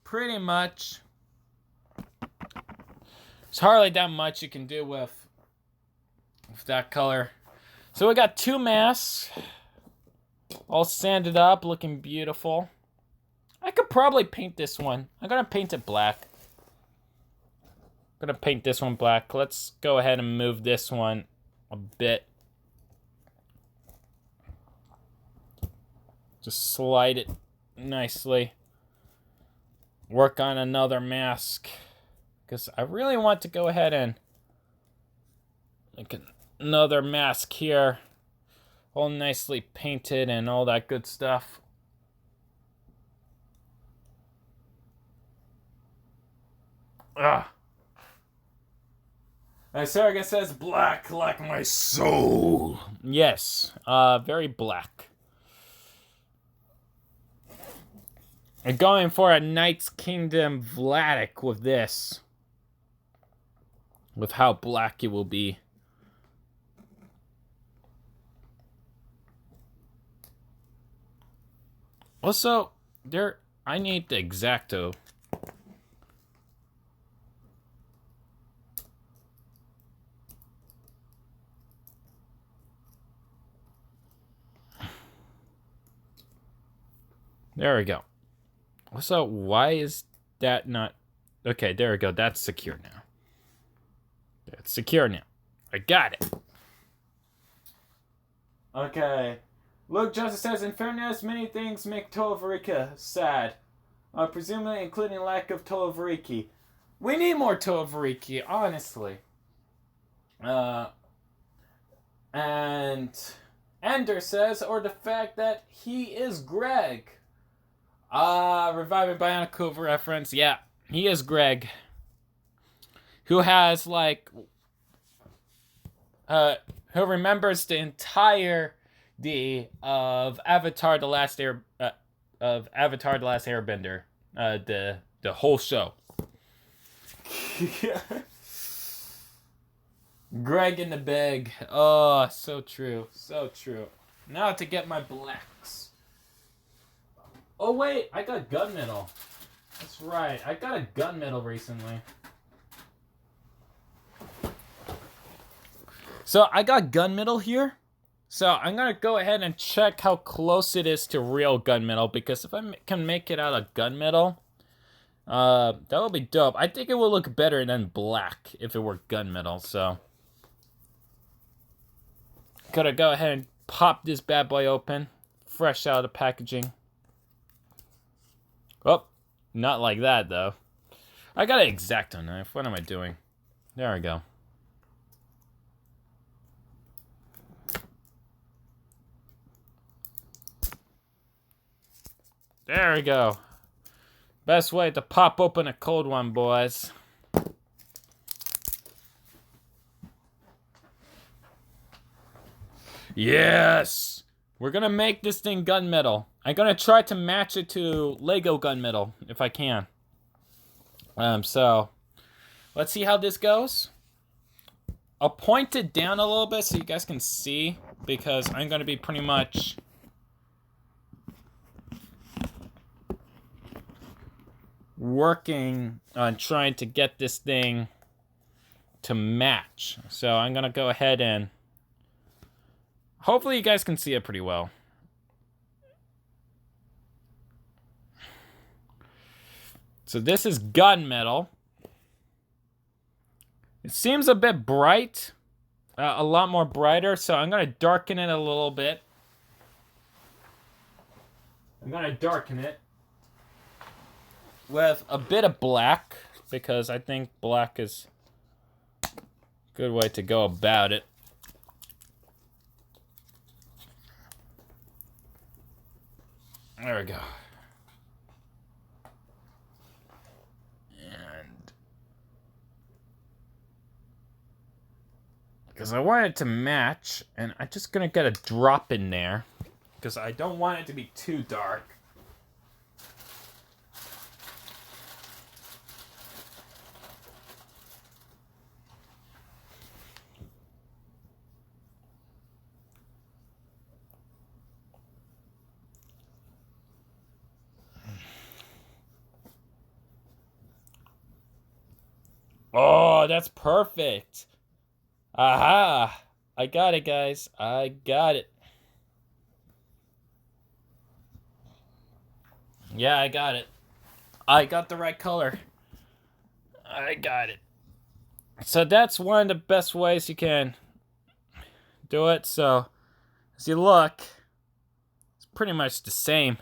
pretty much. There's hardly that much you can do with that color. So we got two masks, all sanded up, looking beautiful. I could probably paint this one. I'm gonna paint it black. I'm gonna paint this one black. Let's go ahead and move this one a bit. Just slide it nicely. Work on another mask. Because I really want to go ahead and make another mask here. All nicely painted and all that good stuff. Ah. And Sarga says black like my soul. Yes, very black. I'm going for a Knight's Kingdom Vladik with this. With how black it will be. Also, I need the X-Acto. There we go. So why is that not... Okay, there we go. That's secure now. It's secure now. I got it. Okay. Luke Joseph says, in fairness, many things make Tovarika sad. Presumably including lack of Tovariki. We need more Tovariki, honestly. And Ender says, or the fact that he is Greg. Reviving Bionicle reference. Yeah, he is Greg. Who has, like, who remembers the entirety of Avatar: The Last Airbender, the whole show. Greg in the bag. Oh, so true, so true. Now to get my blacks. Oh wait, I got gunmetal. That's right, I got a gunmetal recently. So I got gunmetal here. So I'm gonna go ahead and check how close it is to real gunmetal, because if I can make it out of gunmetal, that would be dope. I think it will look better than black if it were gunmetal. So gotta go ahead and pop this bad boy open, fresh out of the packaging. Oh, not like that though. I got an X-Acto knife. What am I doing? There we go. There we go. Best way to pop open a cold one, boys. Yes! We're gonna make this thing gunmetal. I'm gonna try to match it to Lego gunmetal, if I can. So, let's see how this goes. I'll point it down a little bit so you guys can see, because I'm gonna be pretty much... working on trying to get this thing to match. So I'm gonna go ahead and hopefully you guys can see it pretty well. So this is gunmetal. It seems a bit bright, a lot more brighter, so I'm gonna darken it a little bit. I'm gonna darken it with a bit of black, because I think black is a good way to go about it. There we go. And because I want it to match, and I'm just gonna get a drop in there, because I don't want it to be too dark. Oh, that's perfect. Aha! I got it, guys. I got it. Yeah, I got it. I got the right color. I got it. So that's one of the best ways you can do it. So as you look, it's pretty much the same.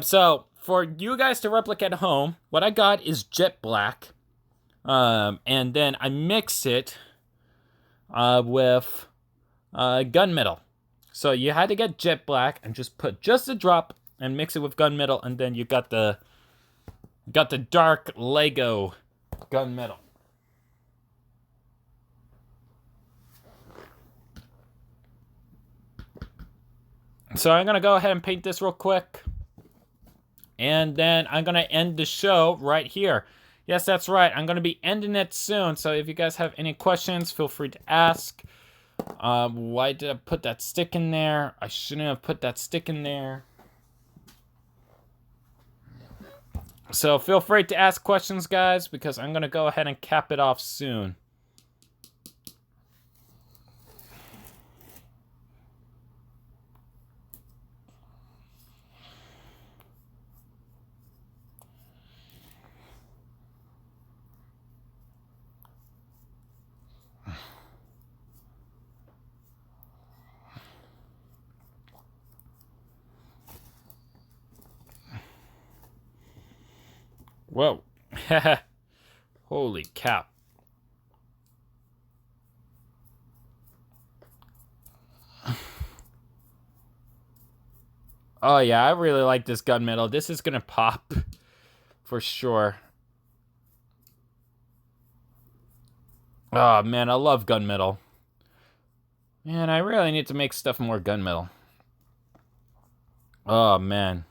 So for you guys to replicate at home, what I got is jet black. And then I mix it with gunmetal. So you had to get jet black and just put just a drop and mix it with gunmetal, and then you got the dark Lego gunmetal. So I'm gonna go ahead and paint this real quick, and then I'm gonna end the show right here. Yes, that's right. I'm going to be ending it soon. So if you guys have any questions, feel free to ask. Why did I put that stick in there? I shouldn't have put that stick in there. So feel free to ask questions, guys, because I'm going to go ahead and cap it off soon. Whoa. Holy cow. Oh yeah, I really like this gunmetal. This is gonna pop for sure. Oh man, I love gunmetal. Man, I really need to make stuff more gunmetal. Oh man.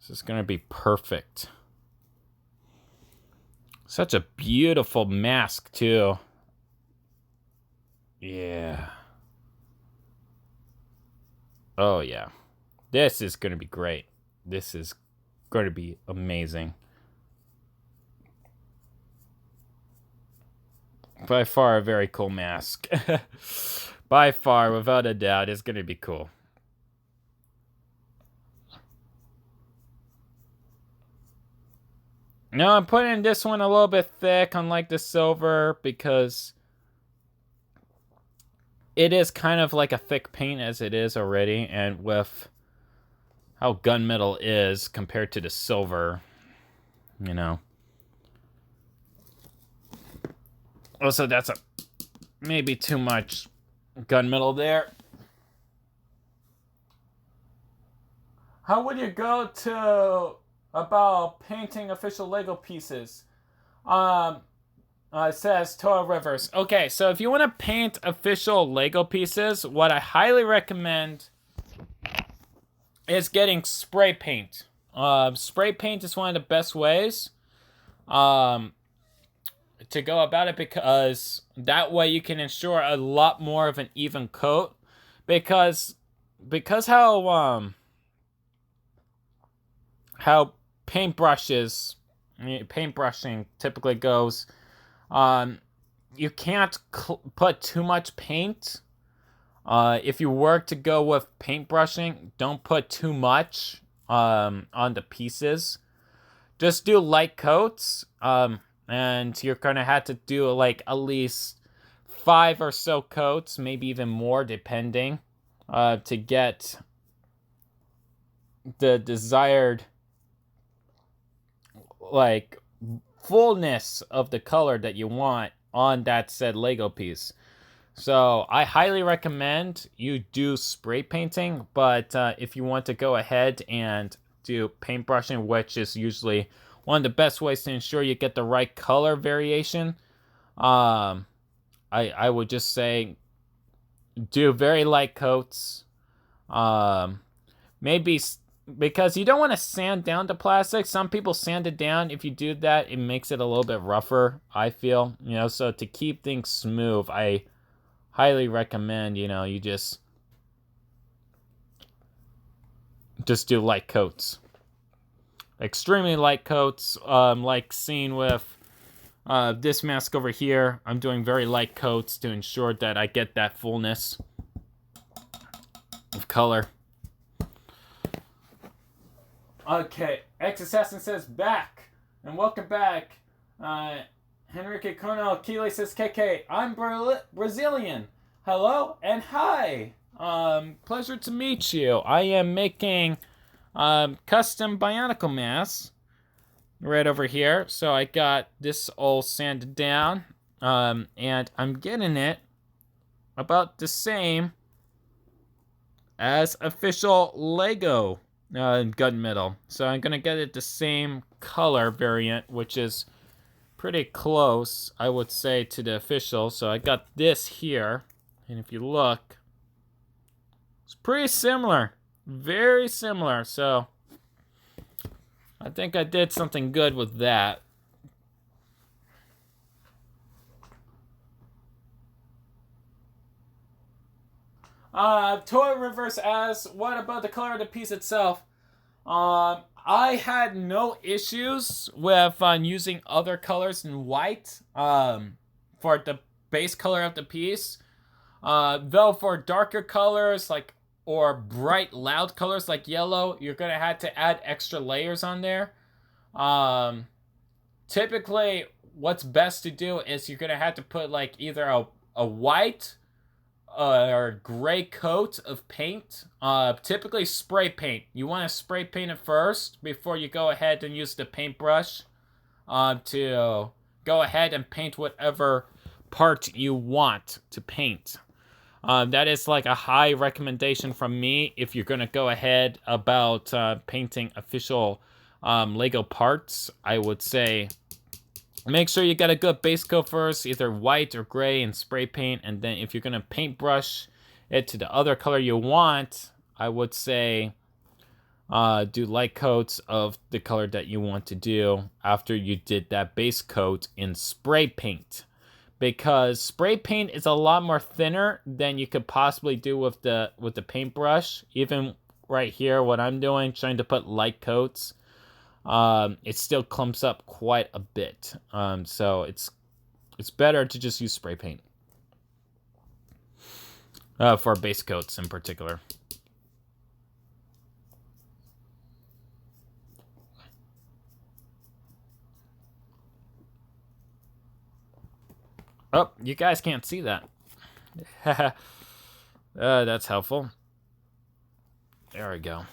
This is gonna be perfect. Such a beautiful mask too. Yeah. Oh yeah. This is gonna be great. This is gonna be amazing. By far a very cool mask. By far, without a doubt, it's gonna be cool. Now I'm putting this one a little bit thick, unlike the silver, because it is kind of like a thick paint as it is already, and with how gunmetal is compared to the silver, you know. Also, that's maybe too much gunmetal there. How would you go to about painting official Lego pieces? It says Toa Rivers. Okay, so if you want to paint official Lego pieces, what I highly recommend is getting spray paint. Spray paint is one of the best ways to go about it, because that way you can ensure a lot more of an even coat. Because how paintbrushing typically goes, you can't put too much paint. If you were to go with paintbrushing, don't put too much on the pieces. Just do light coats, and you're gonna have to do like at least 5 or so coats, maybe even more, depending, to get the desired like fullness of the color that you want on that said Lego piece. So I highly recommend you do spray painting, but if you want to go ahead and do paintbrushing, which is usually one of the best ways to ensure you get the right color variation, I would just say do very light coats. Maybe because you don't want to sand down the plastic. Some people sand it down. If you do that, it makes it a little bit rougher, I feel. So to keep things smooth, I highly recommend, you just do light coats. Extremely light coats, like seen with this mask over here. I'm doing very light coats to ensure that I get that fullness of color. Okay, X-Assassin says back, and welcome back. Henrique Cono Keeley says, KK, I'm Brazilian. Hello and hi. Pleasure to meet you. I am making custom Bionicle masks right over here. So I got this all sanded down, and I'm getting it about the same as official Lego gunmetal. So I'm gonna get it the same color variant, which is pretty close, I would say, to the official. So I got this here, and if you look, it's pretty similar, very similar. So I think I did something good with that. Toy Reverse asks, what about the color of the piece itself? I had no issues with using other colors than white for the base color of the piece. Though for darker colors or bright loud colors like yellow, you're gonna have to add extra layers on there. Typically, what's best to do is you're gonna have to put either a white or gray coat of paint, typically spray paint. You want to spray paint it first before you go ahead and use the paintbrush to go ahead and paint whatever part you want to paint. That is like a high recommendation from me if you're going to go ahead about painting official Lego parts. I would say make sure you get a good base coat first, either white or gray, and spray paint. And then if you're going to paintbrush it to the other color you want, I would say do light coats of the color that you want to do after you did that base coat in spray paint. Because spray paint is a lot more thinner than you could possibly do with the paintbrush. Even right here, what I'm doing, trying to put light coats, it still clumps up quite a bit. So it's better to just use spray paint for base coats in particular. Oh, you guys can't see that. That's helpful. There we go.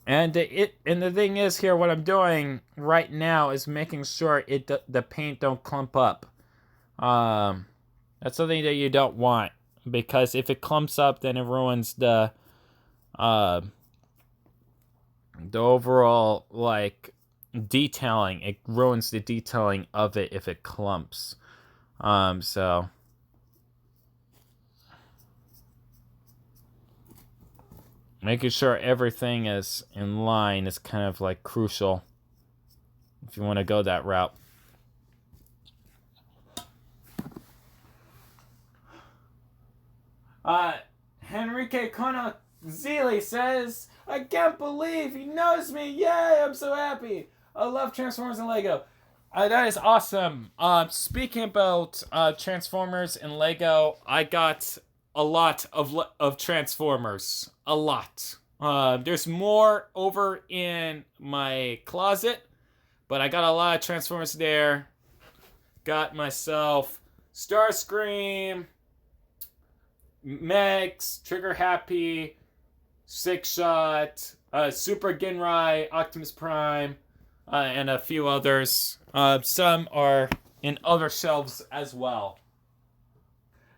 And the thing is here, what I'm doing right now is making sure the paint don't clump up. That's something that you don't want, because if it clumps up, then it ruins the overall like detailing. It ruins the detailing of it if it clumps. So. Making sure everything is in line is kind of like crucial if you want to go that route. Henrique Conazili says, I can't believe he knows me. Yay, I'm so happy. I love Transformers and Lego. That is awesome. Speaking about Transformers and Lego, I got a lot of Transformers. A lot. There's more over in my closet, but I got a lot of Transformers there. Got myself Starscream, Megs, Trigger Happy, Six Shot, Super Genrai, Optimus Prime, and a few others. Some are in other shelves as well.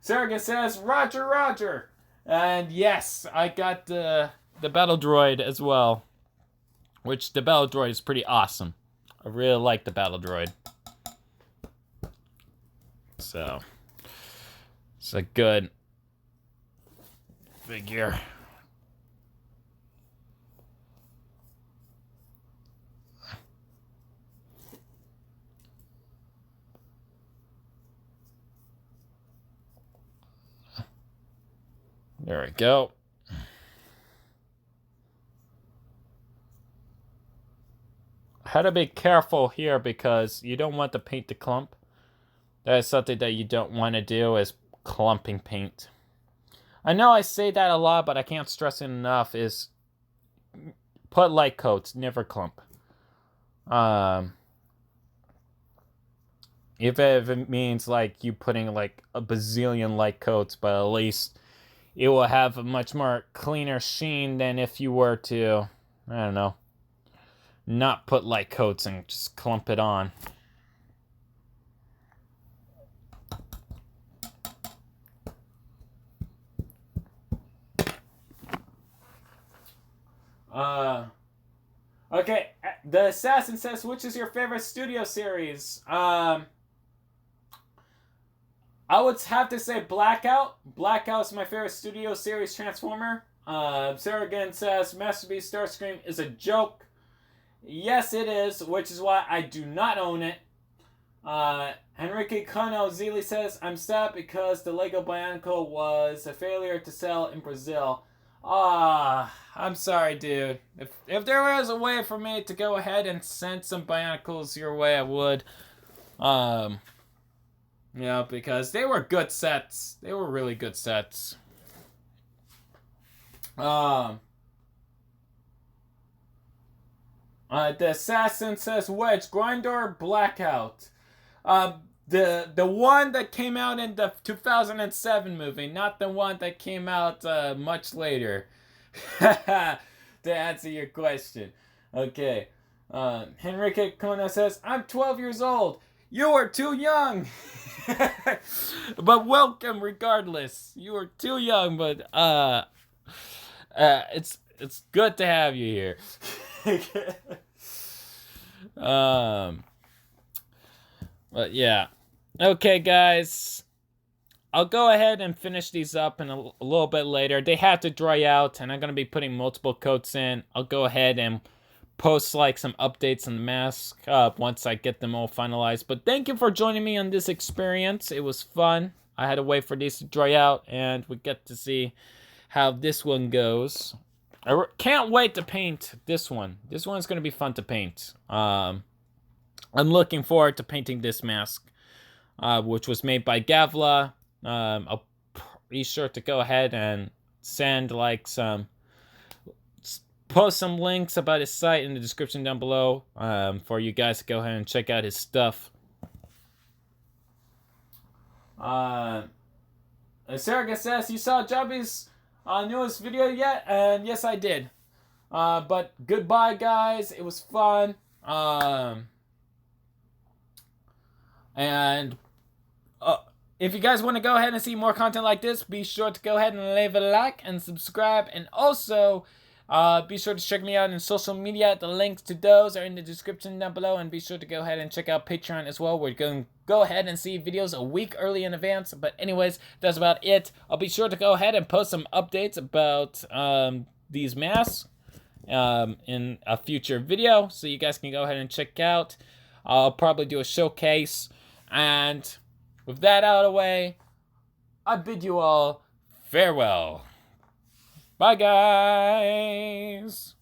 Sarah says, Roger, Roger. And yes, I got the Battle Droid as well. Which the Battle Droid is pretty awesome. I really like the Battle Droid. So, it's a good figure. There we go. How to be careful here, because you don't want the paint to clump. That is something that you don't want to do, is clumping paint. I know I say that a lot, but I can't stress it enough, is put light coats, never clump. If it means like you putting like a bazillion light coats, but at least it will have a much more cleaner sheen than if you were to, I don't know, not put light coats and just clump it on. Okay, the Assassin says, which is your favorite studio series? I would have to say Blackout. Blackout is my favorite studio series Transformer. Sarah again says, Master Beast Starscream is a joke. Yes, it is, which is why I do not own it. Enrique Cano Zili says, I'm sad because the Lego Bionicle was a failure to sell in Brazil. I'm sorry, dude. If there was a way for me to go ahead and send some Bionicles your way, I would. Because they were good sets. They were really good sets. The assassin says, Wedge, Grindor, Blackout. The one that came out in the 2007 movie, not the one that came out much later. To answer your question. Okay. Henrique Kona says, I'm 12 years old. You are too young. But welcome regardless. You are too young, but it's good to have you here. But yeah. Okay, guys. I'll go ahead and finish these up in a little bit later. They have to dry out, and I'm going to be putting multiple coats in. I'll go ahead and post like some updates on the mask once I get them all finalized. But thank you for joining me on this experience. It was fun. I had to wait for these to dry out, and we get to see how this one goes. I can't wait to paint this one. This one's going to be fun to paint. I'm looking forward to painting this mask, which was made by Gavla. I'll be sure to go ahead and send post some links about his site in the description down below for you guys to go ahead and check out his stuff. Sarah says, you saw Jobby's newest video yet? And yes, I did. But goodbye, guys. It was fun. If you guys want to go ahead and see more content like this, be sure to go ahead and leave a like and subscribe. And also, be sure to check me out on social media. The links to those are in the description down below. And be sure to go ahead and check out Patreon as well. We're going to go ahead and see videos a week early in advance. But anyways, that's about it. I'll be sure to go ahead and post some updates about these masks in a future video. So you guys can go ahead and check out. I'll probably do a showcase. And with that out of the way, I bid you all farewell. Bye, guys.